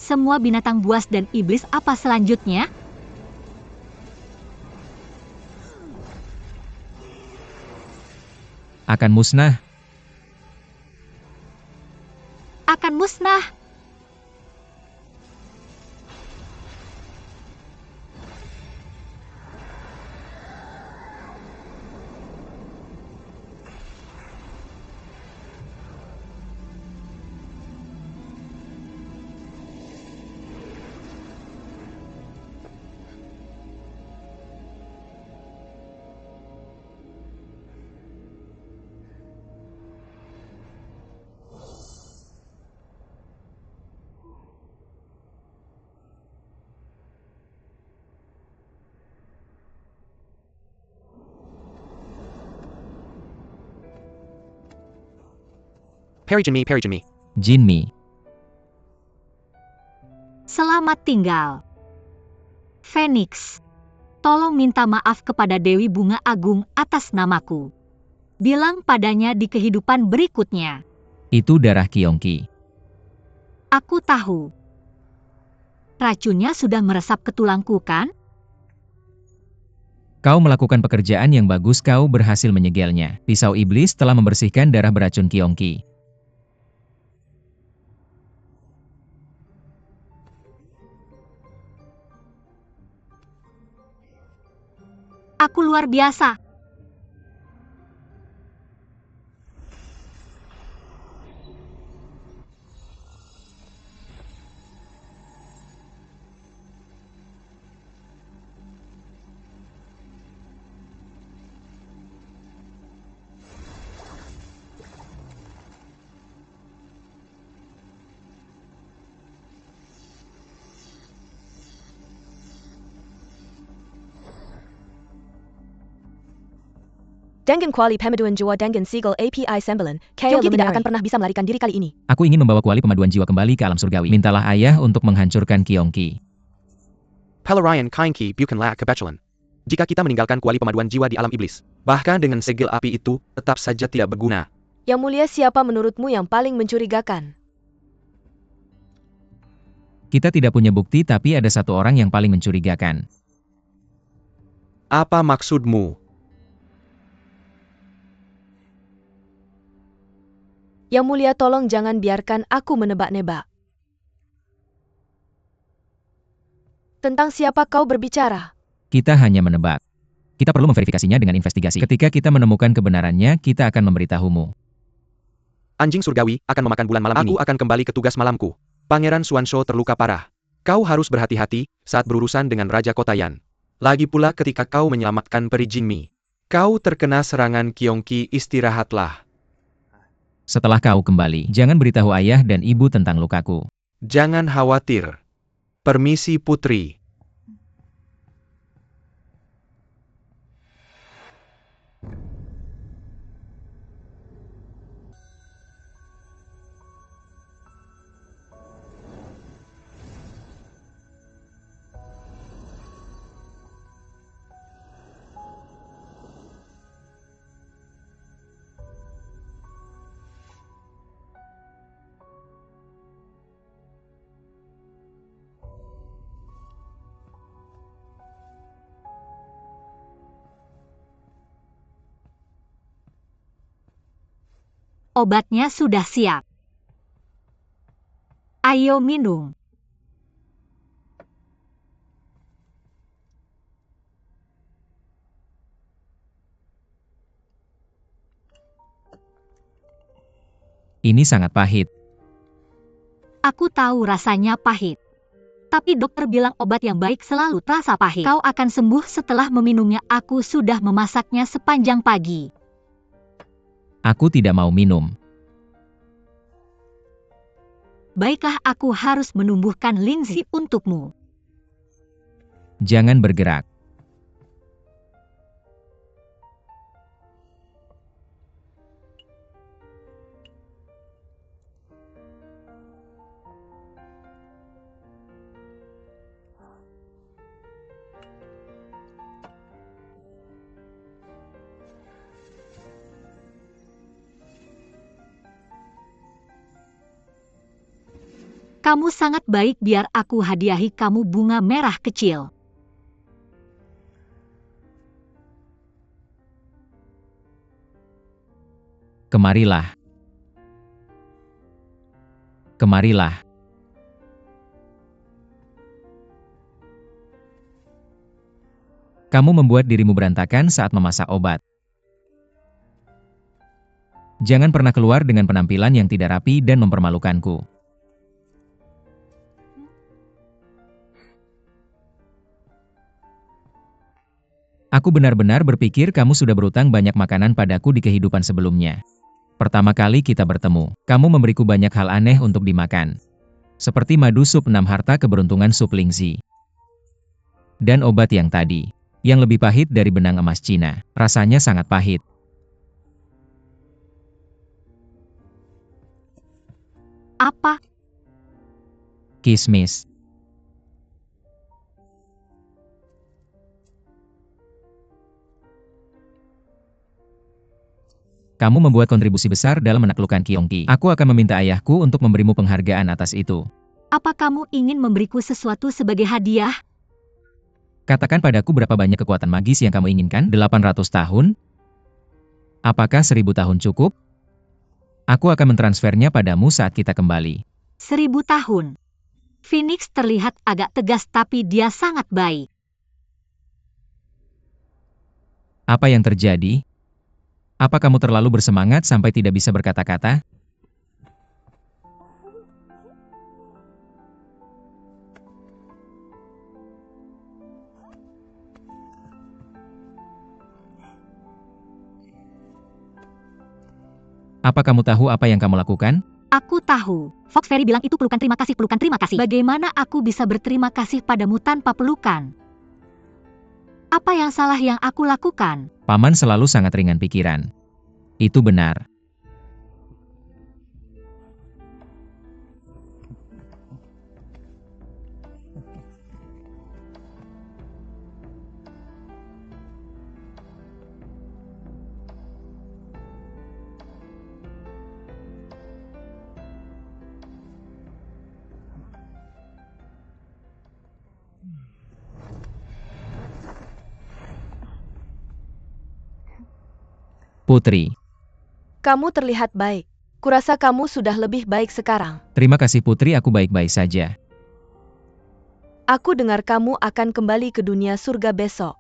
Semua binatang buas dan iblis apa selanjutnya?
Akan musnah.
Akan musnah.
Perijinmi.
Jinmi.
Selamat tinggal. Phoenix. Tolong minta maaf kepada Dewi Bunga Agung atas namaku. Bilang padanya di kehidupan berikutnya.
Itu darah Kyongki.
Aku tahu. Racunnya sudah meresap ke tulangku, kan?
Kau melakukan pekerjaan yang bagus, kau berhasil menyegelnya. Pisau iblis telah membersihkan darah beracun Kyongki.
Aku luar biasa.
Dengan kuali pemaduan jiwa dengan Siegel API Sembilan, Kyongki tidak akan pernah bisa melarikan diri kali ini.
Aku ingin membawa kuali pemaduan jiwa kembali ke alam surgawi. Mintalah ayah untuk menghancurkan Kyongki.
Pelarian Kainki bukanlah kebetulan. Jika kita meninggalkan kuali pemaduan jiwa di alam iblis, bahkan dengan segel api itu, tetap saja tidak berguna.
Yang mulia, siapa menurutmu yang paling mencurigakan?
Kita tidak punya bukti, tapi ada satu orang yang paling mencurigakan.
Apa maksudmu?
Yang mulia, tolong jangan biarkan aku menebak-nebak. Tentang siapa kau berbicara?
Kita hanya menebak. Kita perlu memverifikasinya dengan investigasi. Ketika kita menemukan kebenarannya, kita akan memberitahumu.
Anjing surgawi akan memakan bulan malam ini. Aku akan kembali ke tugas malamku. Pangeran Suansho terluka parah. Kau harus berhati-hati saat berurusan dengan Raja Kotayan. Lagi pula ketika kau menyelamatkan Peri Jinmi. Kau terkena serangan Kyongki, istirahatlah.
Setelah kau kembali, jangan beritahu ayah dan ibu tentang lukaku.
Jangan khawatir. Permisi putri.
Obatnya sudah siap. Ayo minum.
Ini sangat pahit.
Aku tahu rasanya pahit. Tapi dokter bilang obat yang baik selalu terasa pahit. Kau akan sembuh setelah meminumnya. Aku sudah memasaknya sepanjang pagi.
Aku tidak mau minum.
Baiklah, aku harus menumbuhkan linzi untukmu.
Jangan bergerak.
Kamu sangat baik, biar aku hadiahi kamu bunga merah kecil.
Kemarilah. Kemarilah. Kamu membuat dirimu berantakan saat memasak obat. Jangan pernah keluar dengan penampilan yang tidak rapi dan mempermalukanku. Aku benar-benar berpikir kamu sudah berutang banyak makanan padaku di kehidupan sebelumnya. Pertama kali kita bertemu, kamu memberiku banyak hal aneh untuk dimakan. Seperti madu sup 6 harta keberuntungan sup lingzi. Dan obat yang tadi, yang lebih pahit dari benang emas Cina, rasanya sangat pahit.
Apa?
Kismis. Kamu membuat kontribusi besar dalam menaklukkan Gyeonggi. Aku akan meminta ayahku untuk memberimu penghargaan atas itu.
Apa kamu ingin memberiku sesuatu sebagai hadiah?
Katakan padaku berapa banyak kekuatan magis yang kamu inginkan? 800 tahun? Apakah 1000 tahun cukup? Aku akan mentransfernya padamu saat kita kembali.
1000 tahun. Phoenix terlihat agak tegas, tapi dia sangat baik.
Apa yang terjadi? Apa kamu terlalu bersemangat sampai tidak bisa berkata-kata? Apa kamu tahu apa yang kamu lakukan?
Aku tahu. Fox Fairy bilang itu pelukan terima kasih, pelukan terima kasih. Bagaimana aku bisa berterima kasih padamu tanpa pelukan? Apa yang salah yang aku lakukan?
Paman selalu sangat ringan pikiran. Itu benar. Putri,
Kamu terlihat baik. Kurasa kamu sudah lebih baik sekarang.
terima kasih Putri, aku baik-baik saja.
Aku dengar kamu akan kembali ke dunia surga besok.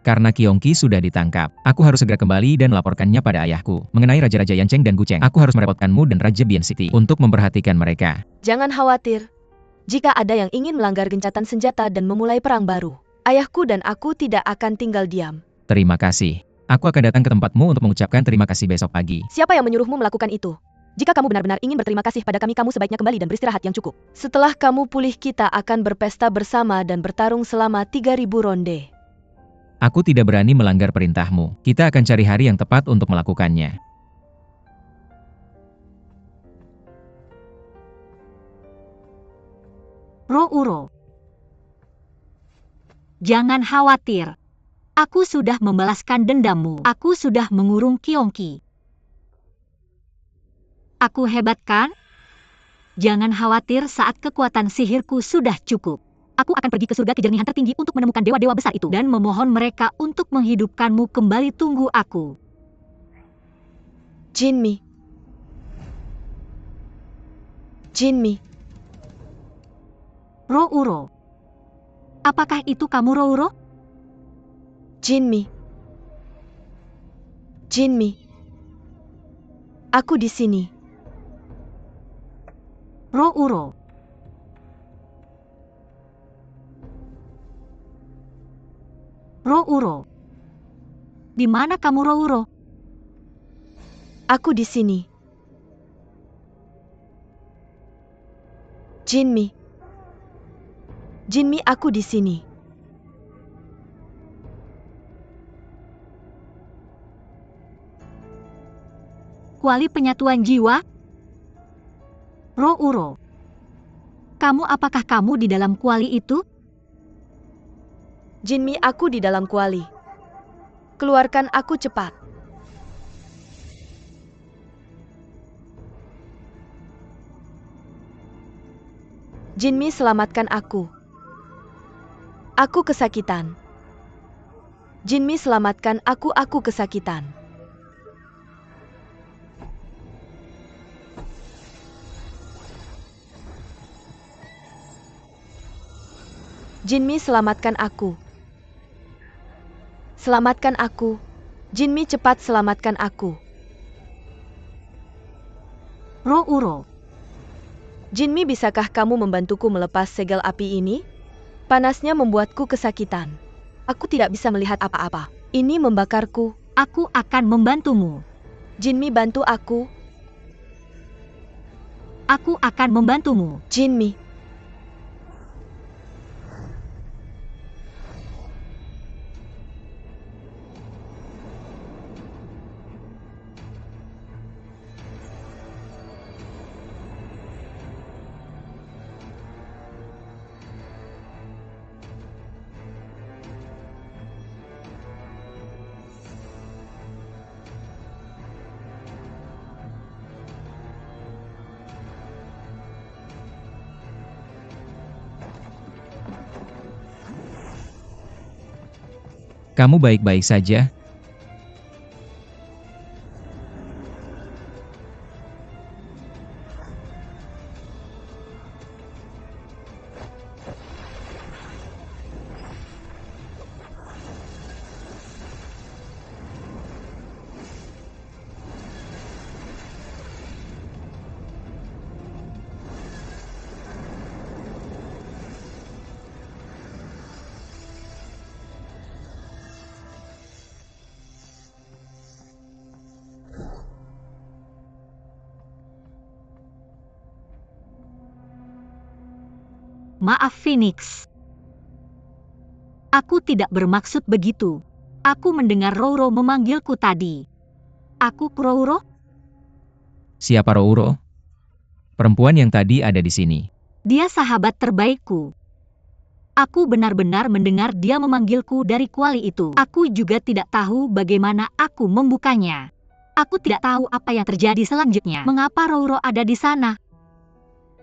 Karena Gyeonggi sudah ditangkap, aku harus segera kembali dan melaporkannya pada ayahku. Mengenai Raja-Raja Yancheng dan Gucheng, aku harus merepotkanmu dan Raja Bian City untuk memperhatikan mereka.
Jangan khawatir. Jika ada yang ingin melanggar gencatan senjata dan memulai perang baru, ayahku dan aku tidak akan tinggal diam.
Terima kasih. Aku akan datang ke tempatmu untuk mengucapkan terima kasih besok pagi.
Siapa yang menyuruhmu melakukan itu? Jika kamu benar-benar ingin berterima kasih pada kami, kamu sebaiknya kembali dan beristirahat yang cukup. Setelah kamu pulih, kita akan berpesta bersama dan bertarung selama 3000 ronde.
Aku tidak berani melanggar perintahmu. Kita akan cari hari yang tepat untuk melakukannya.
Rouro. Jangan khawatir. Aku sudah membalaskan dendammu. Aku sudah mengurung Gyeonggi. Aku hebat kan? Jangan khawatir, saat kekuatan sihirku sudah cukup. Aku akan pergi ke surga kejernihan tertinggi untuk menemukan dewa-dewa besar itu dan memohon mereka untuk menghidupkanmu kembali. Tunggu aku.
Jinmi. Jinmi.
Rouro. Apakah itu kamu, Rouro?
Jinmi. Jinmi. Aku di sini.
Rouro. Rouro. Di mana kamu, Rouro?
Aku di sini. Jinmi. Jinmi, aku di sini.
Kuali penyatuan jiwa? Rouro. Apakah kamu di dalam kuali itu?
Jinmi, aku di dalam kuali. Keluarkan aku cepat. Jinmi, selamatkan aku. Aku kesakitan. Jinmi, selamatkan aku kesakitan. Jinmi, selamatkan aku. Selamatkan aku. Jinmi, cepat selamatkan aku.
Rouro.
Jinmi, bisakah kamu membantuku melepas segel api ini? Panasnya membuatku kesakitan. Aku tidak bisa melihat apa-apa. Ini membakarku.
Aku akan membantumu.
Jinmi, bantu aku.
Aku akan membantumu.
Jinmi.
Kamu baik-baik saja?
Maaf, Phoenix. Aku tidak bermaksud begitu. Aku mendengar Rouro memanggilku tadi. Aku Rouro?
Siapa Rouro? Perempuan yang tadi ada di sini.
Dia sahabat terbaikku. Aku benar-benar mendengar dia memanggilku dari kuali itu. Aku juga tidak tahu bagaimana aku membukanya. Aku tidak tahu apa yang terjadi selanjutnya. Mengapa Rouro ada di sana?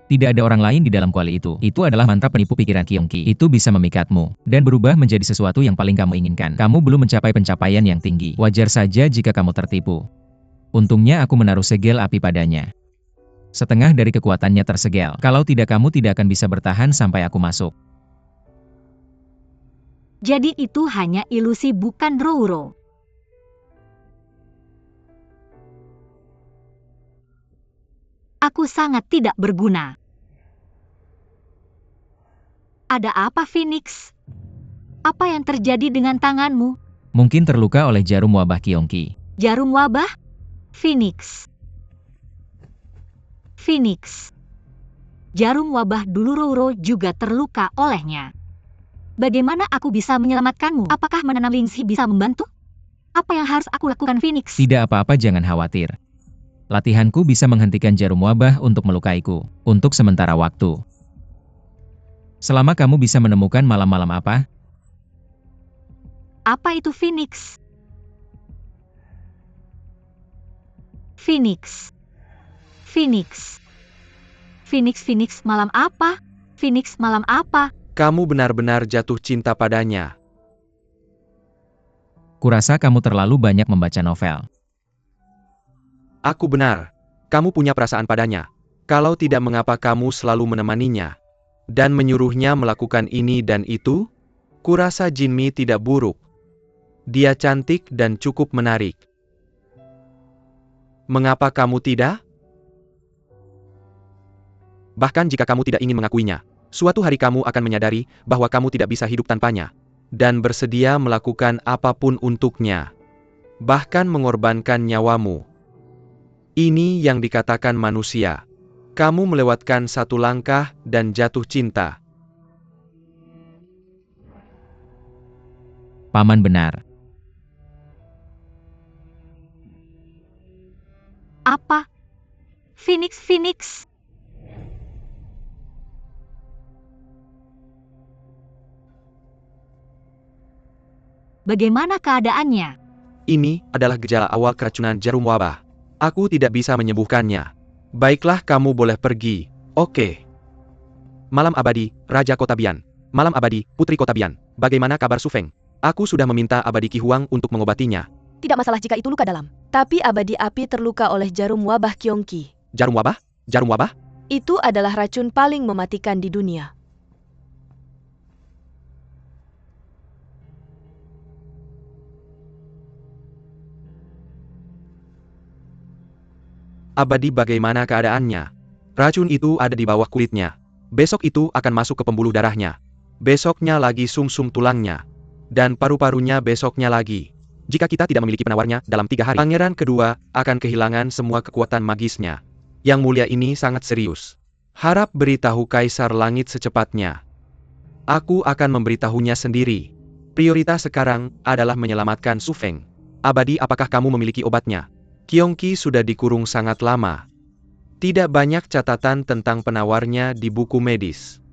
Tidak ada orang lain di dalam kuali itu. Itu adalah mantra penipu pikiran Kyongki. Itu bisa memikatmu, dan berubah menjadi sesuatu yang paling kamu inginkan. Kamu belum mencapai pencapaian yang tinggi. Wajar saja jika kamu tertipu. Untungnya aku menaruh segel api padanya. Setengah dari kekuatannya tersegel. Kalau tidak, kamu tidak akan bisa bertahan sampai aku masuk.
Jadi itu hanya ilusi, bukan Rouro. Aku sangat tidak berguna. Ada apa, Phoenix? Apa yang terjadi dengan tanganmu?
Mungkin terluka oleh jarum wabah Kyongki.
Jarum wabah? Phoenix. Phoenix. Jarum wabah dulu Rouro juga terluka olehnya. Bagaimana aku bisa menyelamatkanmu? Apakah menanam lingsi bisa membantu? Apa yang harus aku lakukan, Phoenix?
Tidak apa-apa, jangan khawatir. Latihanku bisa menghentikan jarum wabah untuk melukaiku, untuk sementara waktu. Selama kamu bisa menemukan malam-malam apa?
Apa itu, Phoenix? Phoenix. Phoenix. Phoenix malam apa? Phoenix malam apa?
Kamu benar-benar jatuh cinta padanya.
Kurasa kamu terlalu banyak membaca novel.
Aku benar. Kamu punya perasaan padanya. Kalau tidak, mengapa kamu selalu menemaninya dan menyuruhnya melakukan ini dan itu? Kurasa Jinmi tidak buruk. Dia cantik dan cukup menarik. Mengapa kamu tidak? Bahkan jika kamu tidak ingin mengakuinya, suatu hari kamu akan menyadari bahwa kamu tidak bisa hidup tanpanya. dan bersedia melakukan apapun untuknya, bahkan mengorbankan nyawamu. Ini yang dikatakan manusia. Kamu melewatkan satu langkah dan jatuh cinta.
Paman benar.
Apa? Phoenix. Bagaimana keadaannya?
Ini adalah gejala awal keracunan jarum wabah. Aku tidak bisa menyembuhkannya. Baiklah, kamu boleh pergi. Oke. Malam abadi, Raja Kota Bian. Malam abadi, Putri Kota Bian. Bagaimana kabar Su Feng? Aku sudah meminta abadi Qi Huang untuk mengobatinya.
Tidak masalah jika itu luka dalam. Tapi abadi api terluka oleh jarum wabah Kyongki.
Jarum wabah? Jarum wabah?
Itu adalah racun paling mematikan di dunia.
Abadi, bagaimana keadaannya? Racun itu ada di bawah kulitnya. Besok itu akan masuk ke pembuluh darahnya. Besoknya lagi sumsum tulangnya. Dan paru-parunya besoknya lagi. Jika kita tidak memiliki penawarnya dalam 3 hari, pangeran kedua akan kehilangan semua kekuatan magisnya. Yang mulia ini sangat serius. Harap beritahu Kaisar Langit secepatnya. Aku akan memberitahunya sendiri. Prioritas sekarang adalah menyelamatkan Su Feng. Abadi, apakah kamu memiliki obatnya? Kyongki sudah dikurung sangat lama. Tidak banyak catatan tentang penawarnya di buku medis.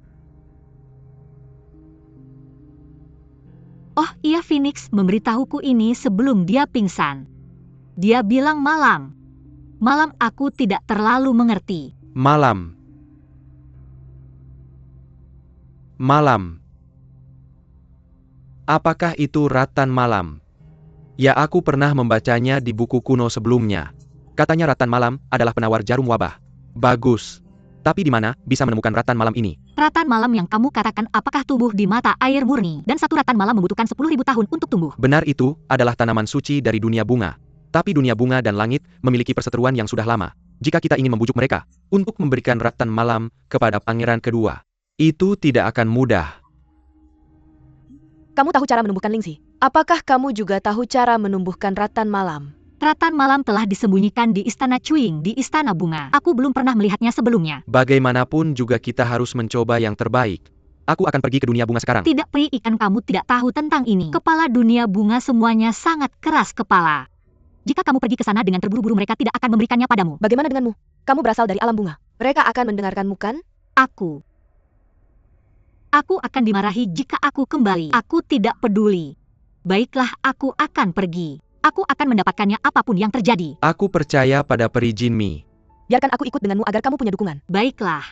Oh iya, Phoenix memberitahuku ini sebelum dia pingsan. Dia bilang malam. Malam, aku tidak terlalu mengerti.
Malam. Apakah itu Ratan Malam? Ya, aku pernah membacanya di buku kuno sebelumnya. Katanya Ratan Malam adalah penawar jarum wabah. Bagus. Tapi di mana bisa menemukan Ratan Malam ini?
Ratan malam yang kamu katakan apakah tumbuh di mata air murni? Dan satu ratan malam membutuhkan 10.000 tahun untuk tumbuh.
Benar, itu adalah tanaman suci dari dunia bunga. Tapi dunia bunga dan langit memiliki perseteruan yang sudah lama. Jika kita ingin membujuk mereka untuk memberikan Ratan Malam kepada pangeran kedua, itu tidak akan mudah.
Kamu tahu cara menumbuhkan Lingxi? Apakah kamu juga tahu cara menumbuhkan ratan malam?
Ratan malam telah disembunyikan di Istana Cuing, di Istana Bunga. Aku belum pernah melihatnya sebelumnya.
Bagaimanapun juga kita harus mencoba yang terbaik. Aku akan pergi ke dunia bunga sekarang.
Tidak, Pri, ikan kamu tidak tahu tentang ini. Kepala dunia bunga semuanya sangat keras kepala. Jika kamu pergi ke sana dengan terburu-buru, mereka tidak akan memberikannya padamu.
Bagaimana denganmu? Kamu berasal dari alam bunga. Mereka akan mendengarkanmu, kan?
Aku akan dimarahi jika aku kembali. Aku tidak peduli. Baiklah, aku akan pergi. Aku akan mendapatkannya apapun yang terjadi.
Aku percaya pada peri Jinmi.
Biarkan aku ikut denganmu agar kamu punya dukungan.
Baiklah.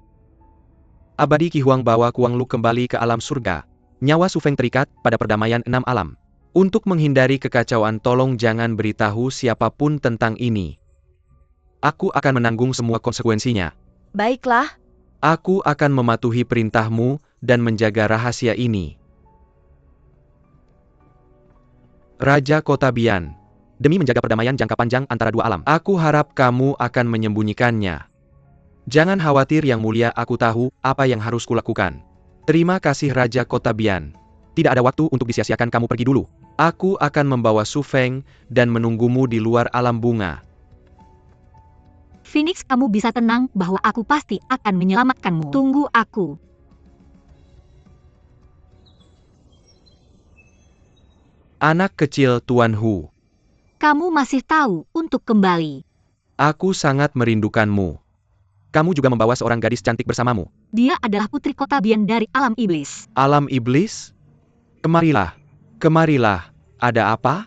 Abadi Qi Huang bawa Kuang Lu kembali ke alam surga. Nyawa Su Feng terikat pada perdamaian 6 alam. Untuk menghindari kekacauan, tolong jangan beritahu siapapun tentang ini. Aku akan menanggung semua konsekuensinya.
Baiklah.
Aku akan mematuhi perintahmu dan menjaga rahasia ini. Raja Kota Bian. Demi menjaga perdamaian jangka panjang antara dua alam, aku harap kamu akan menyembunyikannya. Jangan khawatir Yang Mulia, aku tahu apa yang harus kulakukan. Terima kasih Raja Kota Bian. Tidak ada waktu untuk disia-siakan, kamu pergi dulu. Aku akan membawa Su Feng dan menunggumu di luar alam bunga.
Phoenix, kamu bisa tenang bahwa aku pasti akan menyelamatkanmu. Tunggu aku.
Anak kecil Tuan Hu.
Kamu masih tahu untuk kembali.
Aku sangat merindukanmu. Kamu juga membawa seorang gadis cantik bersamamu.
Dia adalah putri Kota Bian dari alam iblis.
Alam iblis? Kemarilah. Kemarilah. Ada apa?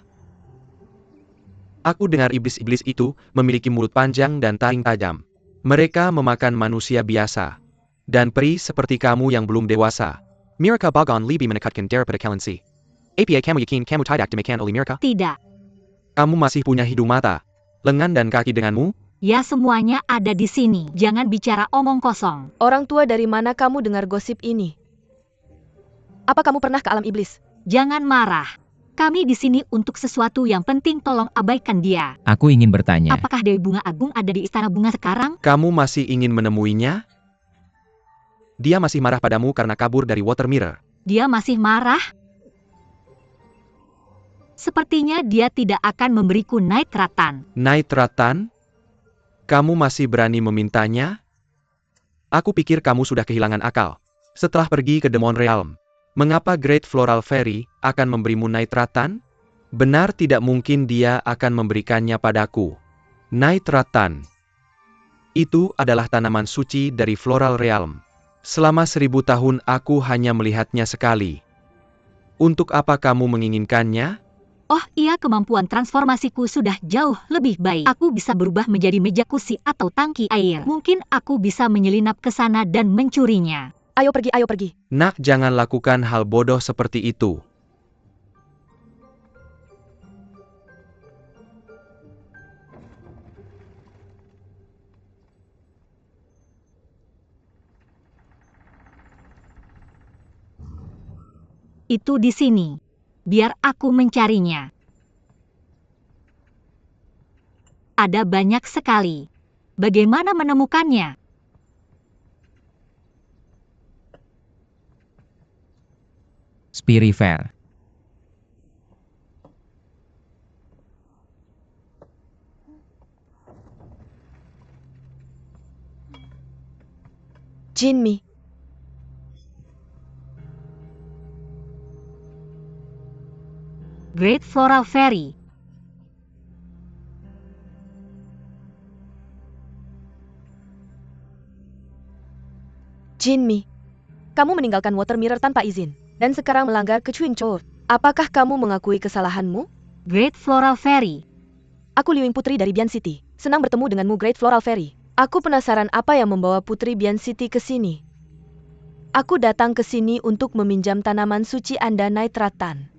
Aku dengar iblis-iblis itu memiliki mulut panjang dan taring tajam. Mereka memakan manusia biasa. Dan peri seperti kamu yang belum dewasa. Mirka bagon libi menekatkan daripada kalensi. APA kamu yakin kamu tidak demikian oleh Mirka?
Tidak.
Kamu masih punya hidung mata, lengan dan kaki denganmu?
Ya, semuanya ada di sini. Jangan bicara omong kosong.
Orang tua, dari mana kamu dengar gosip ini? Apa kamu pernah ke alam iblis?
Jangan marah. Kami di sini untuk sesuatu yang penting, tolong abaikan dia.
Aku ingin bertanya.
Apakah Dewi Bunga Agung ada di Istana Bunga sekarang?
Kamu masih ingin menemuinya? Dia masih marah padamu karena kabur dari Water Mirror.
Dia masih marah? Sepertinya dia tidak akan memberiku Night Rattan.
Night Rattan? Kamu masih berani memintanya? Aku pikir kamu sudah kehilangan akal. Setelah pergi ke Demon Realm, mengapa Great Floral Fairy akan memberimu Night Rattan? Benar tidak mungkin dia akan memberikannya padaku. Night Rattan. Itu adalah tanaman suci dari Floral Realm. Selama 1000 tahun aku hanya melihatnya sekali. Untuk apa kamu menginginkannya?
Oh iya, kemampuan transformasiku sudah jauh lebih baik. Aku bisa berubah menjadi meja kursi atau tangki air. Mungkin aku bisa menyelinap ke sana dan mencurinya.
Ayo pergi, ayo pergi.
Nak, jangan lakukan hal bodoh seperti itu.
Itu di sini. Biar aku mencarinya. Ada banyak sekali. Bagaimana menemukannya?
Spirifair.
Jinmi.
Great Floral Fairy.
Jinmi. Kamu meninggalkan Water Mirror tanpa izin, dan sekarang melanggar Kecuin Court. Apakah kamu mengakui kesalahanmu?
Great Floral Fairy.
Aku Liuing Putri dari Bian City. Senang bertemu denganmu, Great Floral Fairy. Aku penasaran apa yang membawa Putri Bian City ke sini. Aku datang ke sini untuk meminjam tanaman suci Anda, Night Rattan.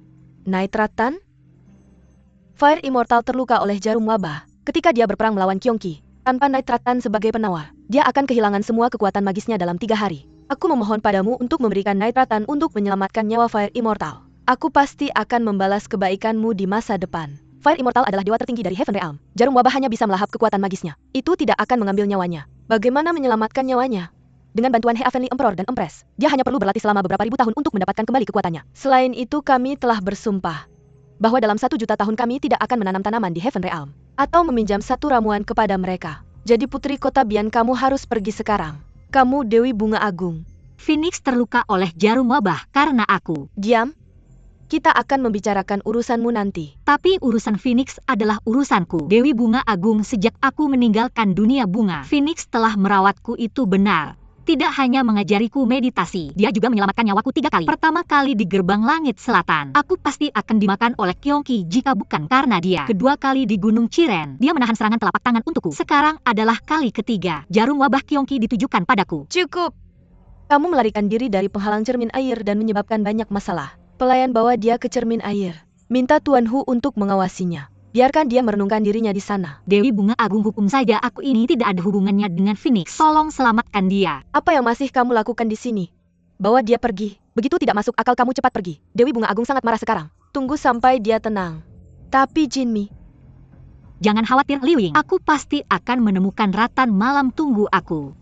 Night Rattan? Fire Immortal terluka oleh jarum wabah ketika dia berperang melawan Kyongki. Tanpa Night Rattan sebagai penawar, dia akan kehilangan semua kekuatan magisnya dalam 3 hari. Aku memohon padamu untuk memberikan Night Rattan untuk menyelamatkan nyawa Fire Immortal. Aku pasti akan membalas kebaikanmu di masa depan. Fire Immortal adalah dewa tertinggi dari Heaven Realm. Jarum wabah hanya bisa melahap kekuatan magisnya. Itu tidak akan mengambil nyawanya. Bagaimana menyelamatkan nyawanya? Dengan bantuan Heavenly Emperor dan Empress, dia hanya perlu berlatih selama beberapa ribu tahun untuk mendapatkan kembali kekuatannya. Selain itu, kami telah bersumpah bahwa dalam 1 juta tahun kami tidak akan menanam tanaman di Heaven Realm atau meminjam satu ramuan kepada mereka. Jadi Putri Kota Bian, kamu harus pergi sekarang. Kamu Dewi Bunga Agung.
Phoenix terluka oleh jarum wabah karena aku.
Diam. Kita akan membicarakan urusanmu nanti.
Tapi urusan Phoenix adalah urusanku. Dewi Bunga Agung, sejak aku meninggalkan dunia bunga, Phoenix telah merawatku, itu benar. Tidak hanya mengajariku meditasi, dia juga menyelamatkan nyawaku 3 kali. Pertama kali di Gerbang Langit Selatan. Aku pasti akan dimakan oleh Kyongki jika bukan karena dia. Kedua kali di Gunung Chiren, dia menahan serangan telapak tangan untukku. Sekarang adalah kali ketiga. Jarum wabah Kyongki ditujukan padaku.
Cukup. Kamu melarikan diri dari penghalang cermin air dan menyebabkan banyak masalah. Pelayan bawa dia ke cermin air. Minta Tuan Hu untuk mengawasinya. Biarkan dia merenungkan dirinya di sana.
Dewi Bunga Agung, hukum saja aku ini tidak ada hubungannya dengan Phoenix. Tolong selamatkan dia.
Apa yang masih kamu lakukan di sini? Bawa dia pergi. Begitu tidak masuk akal kamu cepat pergi. Dewi Bunga Agung sangat marah sekarang. Tunggu sampai dia tenang. Tapi Jinmi.
Jangan khawatir, Liu Ying. Aku pasti akan menemukan Rattan malam, tunggu aku.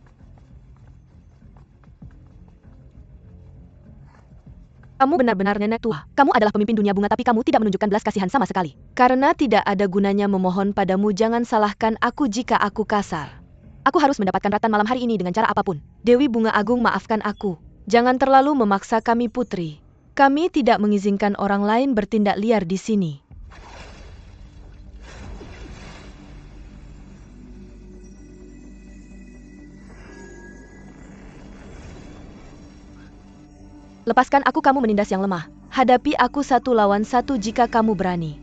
Kamu benar-benar nenek tua. Kamu adalah pemimpin dunia bunga tapi kamu tidak menunjukkan belas kasihan sama sekali. Karena tidak ada gunanya memohon padamu, jangan salahkan aku jika aku kasar. Aku harus mendapatkan Rattan malam hari ini dengan cara apapun. Dewi Bunga Agung, maafkan aku. Jangan terlalu memaksa kami, Putri. Kami tidak mengizinkan orang lain bertindak liar di sini. Lepaskan aku, kamu menindas yang lemah. Hadapi aku 1 lawan 1 jika kamu berani.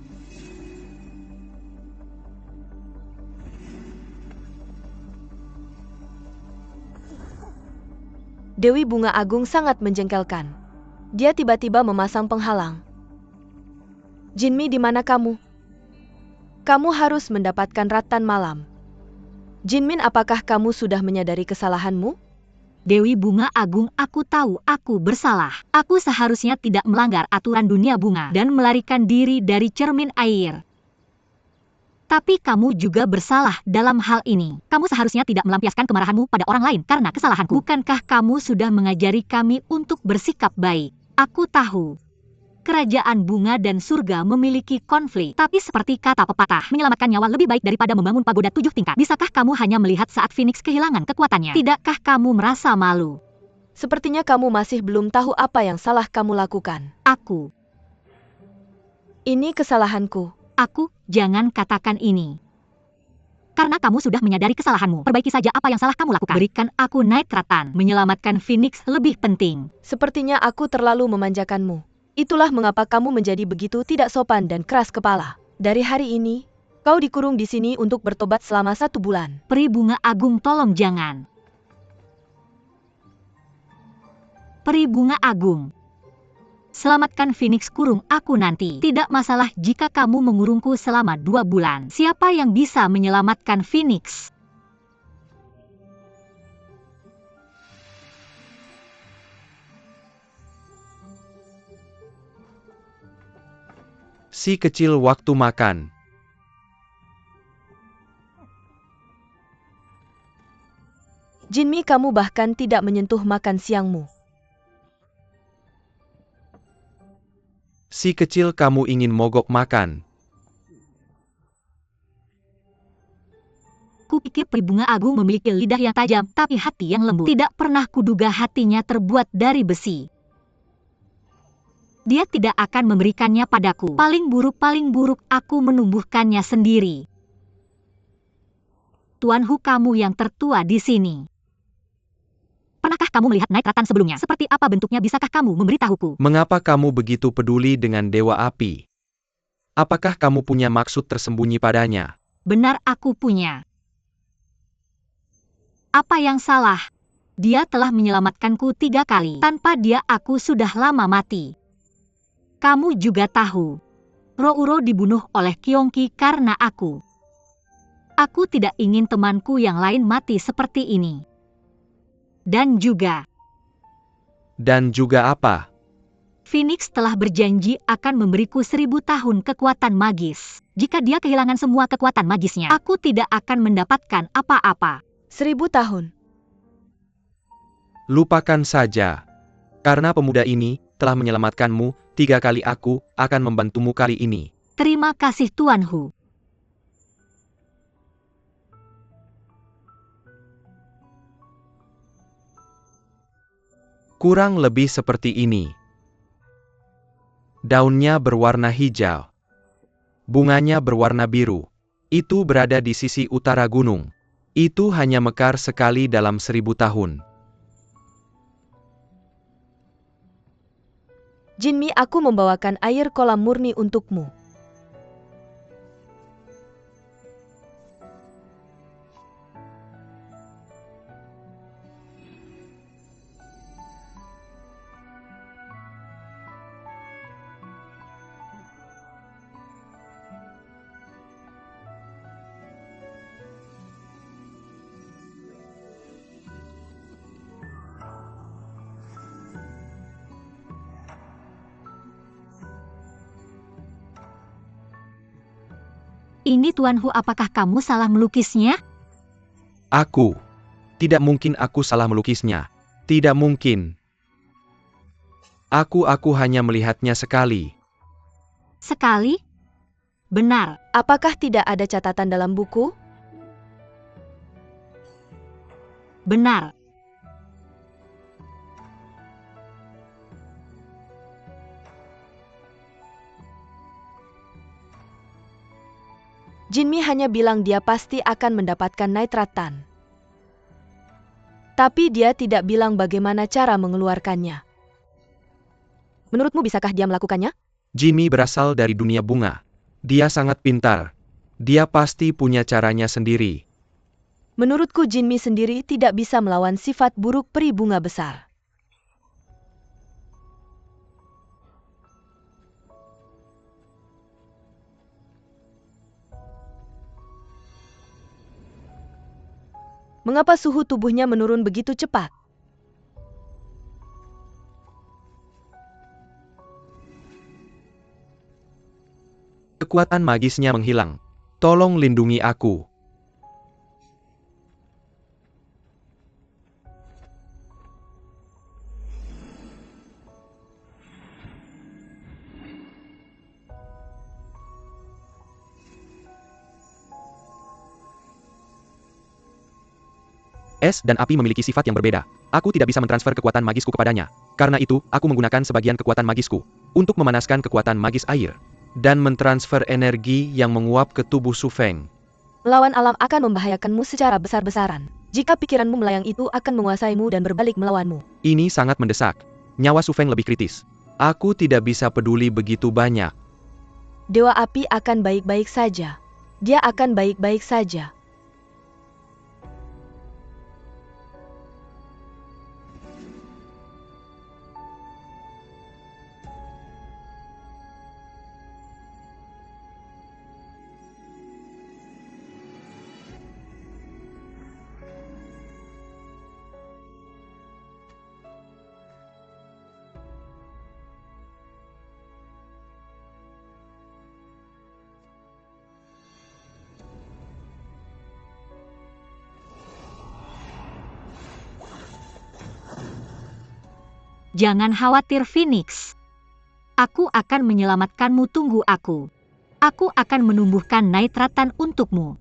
Dewi Bunga Agung sangat menjengkelkan. Dia tiba-tiba memasang penghalang. Jinmi, di mana kamu? Kamu harus mendapatkan Rattan malam. Jinmin, apakah kamu sudah menyadari kesalahanmu?
Dewi Bunga Agung, aku tahu aku bersalah. Aku seharusnya tidak melanggar aturan dunia bunga dan melarikan diri dari cermin air. Tapi kamu juga bersalah dalam hal ini. Kamu seharusnya tidak melampiaskan kemarahanmu pada orang lain karena kesalahanku. Bukankah kamu sudah mengajari kami untuk bersikap baik? Aku tahu. Kerajaan bunga dan surga memiliki konflik, tapi seperti kata pepatah, menyelamatkan nyawa lebih baik daripada membangun pagoda 7 tingkat. Bisakah kamu hanya melihat saat Phoenix kehilangan kekuatannya? Tidakkah kamu merasa malu?
Sepertinya kamu masih belum tahu apa yang salah kamu lakukan. Ini kesalahanku.
Jangan katakan ini. Karena kamu sudah menyadari kesalahanmu, perbaiki saja apa yang salah kamu lakukan. Berikan aku nitratan. Menyelamatkan Phoenix lebih penting.
Sepertinya aku terlalu memanjakanmu. Itulah mengapa kamu menjadi begitu tidak sopan dan keras kepala. Dari hari ini, kau dikurung di sini untuk bertobat selama 1 bulan.
Peri bunga agung, tolong jangan. Peri bunga agung. Selamatkan Phoenix, kurung aku nanti. Tidak masalah jika kamu mengurungku selama 2 bulan. Siapa yang bisa menyelamatkan Phoenix?
Si kecil waktu makan.
Jinmi, kamu bahkan tidak menyentuh makan siangmu.
Si kecil, kamu ingin mogok makan.
Kupikir peri bunga agung memiliki lidah yang tajam, tapi hati yang lembut. Tidak pernah kuduga hatinya terbuat dari besi. Dia tidak akan memberikannya padaku. Paling buruk aku menumbuhkannya sendiri. Tuan Hu, kamu yang tertua di sini. Pernahkah kamu melihat nitratan sebelumnya? Seperti apa bentuknya, bisakah kamu memberitahuku?
Mengapa kamu begitu peduli dengan Dewa Api? Apakah kamu punya maksud tersembunyi padanya?
Benar, aku punya. Apa yang salah? Dia telah menyelamatkanku 3 kali. Tanpa dia aku sudah lama mati. Kamu juga tahu, Rouro dibunuh oleh Kyongki karena aku. Aku tidak ingin temanku yang lain mati seperti ini. Dan juga
apa?
Phoenix telah berjanji akan memberiku 1000 tahun kekuatan magis. Jika dia kehilangan semua kekuatan magisnya, aku tidak akan mendapatkan apa-apa.
1000 tahun.
Lupakan saja. Karena pemuda ini telah menyelamatkanmu 3 kali, aku akan membantumu kali ini.
Terima kasih Tuan Hu.
Kurang lebih seperti ini. Daunnya berwarna hijau. Bunganya berwarna biru. Itu berada di sisi utara gunung. Itu hanya mekar sekali dalam 1000 tahun.
Jinmi, aku membawakan air kolam murni untukmu.
Ini Tuan Hu, apakah kamu salah melukisnya?
Aku. Tidak mungkin aku salah melukisnya. Tidak mungkin. Aku hanya melihatnya sekali.
Sekali? Benar.
Apakah tidak ada catatan dalam buku?
Benar.
Jinmi hanya bilang dia pasti akan mendapatkan nitratan. Tapi dia tidak bilang bagaimana cara mengeluarkannya. Menurutmu bisakah dia melakukannya?
Jimmy berasal dari dunia bunga. Dia sangat pintar. Dia pasti punya caranya sendiri.
Menurutku Jinmi sendiri tidak bisa melawan sifat buruk peri bunga besar. Mengapa suhu tubuhnya menurun begitu cepat?
Kekuatan magisnya menghilang. Tolong lindungi aku. Es dan api memiliki sifat yang berbeda. Aku tidak bisa mentransfer kekuatan magisku kepadanya. Karena itu, aku menggunakan sebagian kekuatan magisku untuk memanaskan kekuatan magis air dan mentransfer energi yang menguap ke tubuh Su Feng.
Melawan alam akan membahayakanmu secara besar-besaran. Jika pikiranmu melayang itu akan menguasaimu dan berbalik melawanmu.
Ini sangat mendesak. Nyawa Su Feng lebih kritis. Aku tidak bisa peduli begitu banyak.
Dewa api akan baik-baik saja. Dia akan baik-baik saja.
Jangan khawatir, Phoenix. Aku akan menyelamatkanmu, tunggu aku. Aku akan menumbuhkan nitratan untukmu.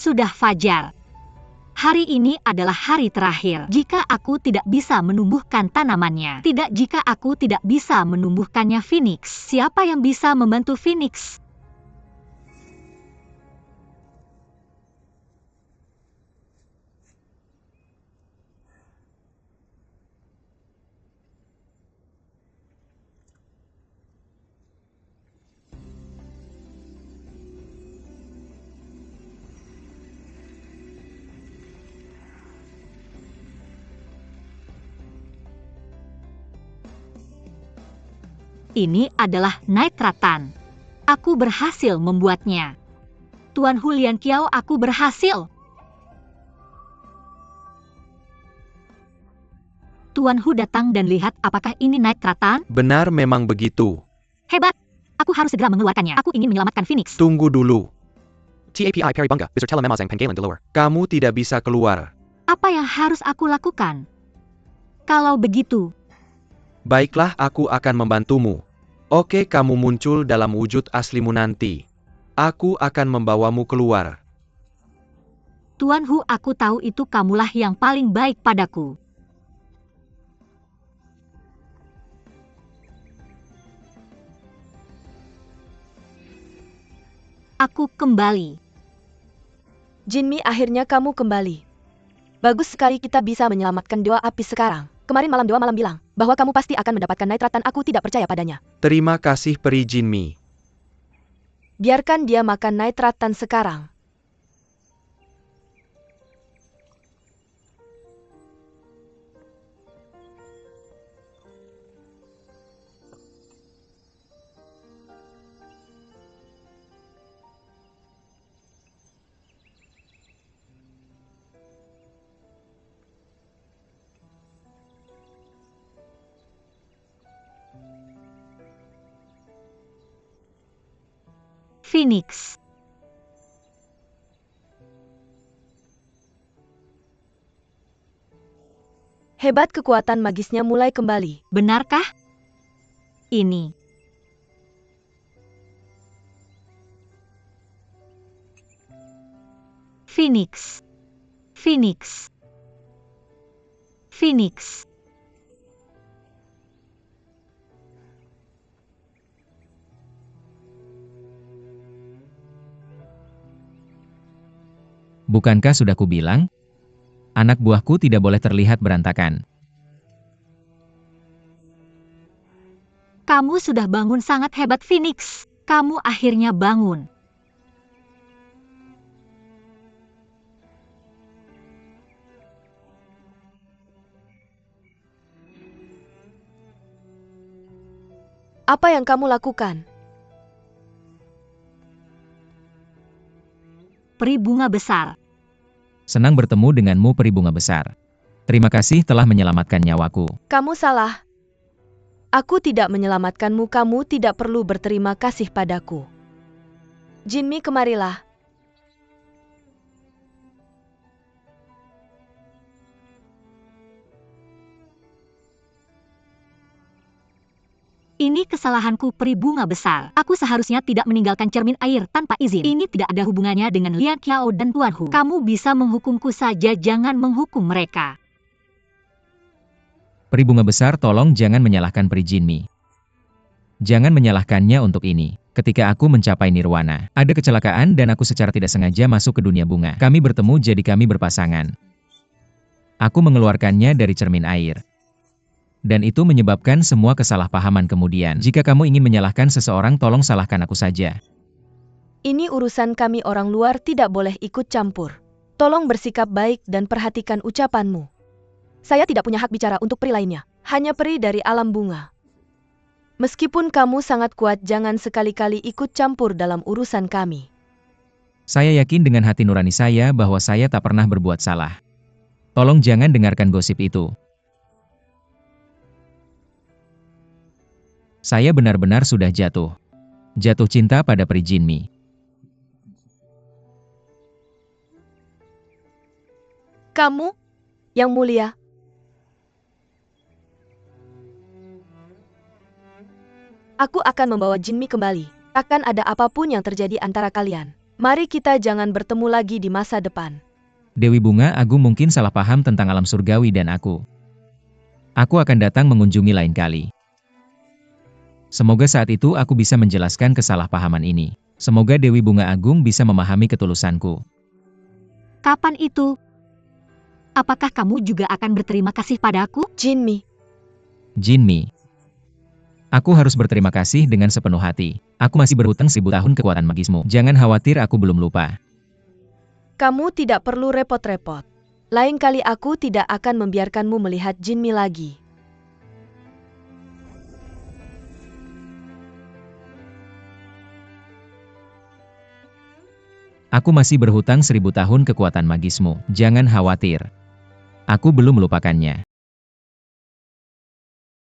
Sudah fajar. Hari ini adalah hari terakhir. Jika aku tidak bisa menumbuhkan tanamannya, jika aku tidak bisa menumbuhkannya, Phoenix, siapa yang bisa membantu Phoenix? Ini adalah nitratan. Aku berhasil membuatnya. Tuan Hulian Kiao, aku berhasil. Tuan Hu datang dan lihat apakah ini nitratan?
Benar, memang begitu.
Hebat. Aku harus segera mengeluarkannya. Aku ingin menyelamatkan Phoenix.
Tunggu dulu. TAPI Peri Bangga, Bizartella Memazang Penggalan Delaware. Kamu tidak bisa keluar.
Apa yang harus aku lakukan? Kalau begitu,
Baiklah, aku akan membantumu. Oke, kamu muncul dalam wujud aslimu nanti. Aku akan membawamu keluar.
Tuan Hu, aku tahu itu kamulah yang paling baik padaku. Aku kembali.
Jinmi, akhirnya kamu kembali. Bagus sekali, kita bisa menyelamatkan Dewa Api sekarang. Kemarin malam Dewa Malam bilang bahwa kamu pasti akan mendapatkan nitratan. Aku tidak percaya padanya.
Terima kasih Peri Jinmi.
Biarkan dia makan nitratan sekarang.
Phoenix.
Hebat, kekuatan magisnya mulai kembali.
Benarkah? Ini. Phoenix. Phoenix. Phoenix.
Bukankah sudah kubilang? Anak buahku tidak boleh terlihat berantakan.
Kamu sudah bangun, sangat hebat, Phoenix. Kamu akhirnya bangun.
Apa yang kamu lakukan?
Peri bunga besar.
Senang bertemu denganmu peri bunga besar. Terima kasih telah menyelamatkan nyawaku.
Kamu salah. Aku tidak menyelamatkanmu, kamu tidak perlu berterima kasih padaku. Jinmi, kemarilah.
Ini kesalahanku, peri bunga besar. Aku seharusnya tidak meninggalkan cermin air tanpa izin. Ini tidak ada hubungannya dengan Liang Qiao dan Tuan Hu. Kamu bisa menghukumku saja, jangan menghukum mereka.
Peri bunga besar, tolong jangan menyalahkan peri Jinmi. Jangan menyalahkannya untuk ini. Ketika aku mencapai nirwana, ada kecelakaan dan aku secara tidak sengaja masuk ke dunia bunga. Kami bertemu jadi kami berpasangan. Aku mengeluarkannya dari cermin air. Dan itu menyebabkan semua kesalahpahaman kemudian. Jika kamu ingin menyalahkan seseorang, tolong salahkan aku saja.
Ini urusan kami, orang luar tidak boleh ikut campur. Tolong bersikap baik dan perhatikan ucapanmu. Saya tidak punya hak bicara untuk peri lainnya. Hanya peri dari alam bunga. Meskipun kamu sangat kuat, jangan sekali-kali ikut campur dalam urusan kami.
Saya yakin dengan hati nurani saya bahwa saya tak pernah berbuat salah. Tolong jangan dengarkan gosip itu. Saya benar-benar sudah jatuh. Jatuh cinta pada peri Jinmi.
Kamu, Yang Mulia. Aku akan membawa Jinmi kembali. Takkan ada apapun yang terjadi antara kalian. Mari kita jangan bertemu lagi di masa depan.
Dewi Bunga Agung mungkin salah paham tentang alam surgawi dan aku. Aku akan datang mengunjungi lain kali. Semoga saat itu aku bisa menjelaskan kesalahpahaman ini. Semoga Dewi Bunga Agung bisa memahami ketulusanku.
Kapan itu? Apakah kamu juga akan berterima kasih padaku?
Jinmi,
Jinmi. Aku harus berterima kasih dengan sepenuh hati. Aku masih berhutang 1000 tahun kekuatan magismu. Jangan khawatir, aku belum lupa.
kamu tidak perlu repot-repot. Lain kali aku tidak akan membiarkanmu melihat Jinmi lagi.
Aku masih berhutang 1000 tahun kekuatan magismu. Jangan khawatir. Aku belum melupakannya.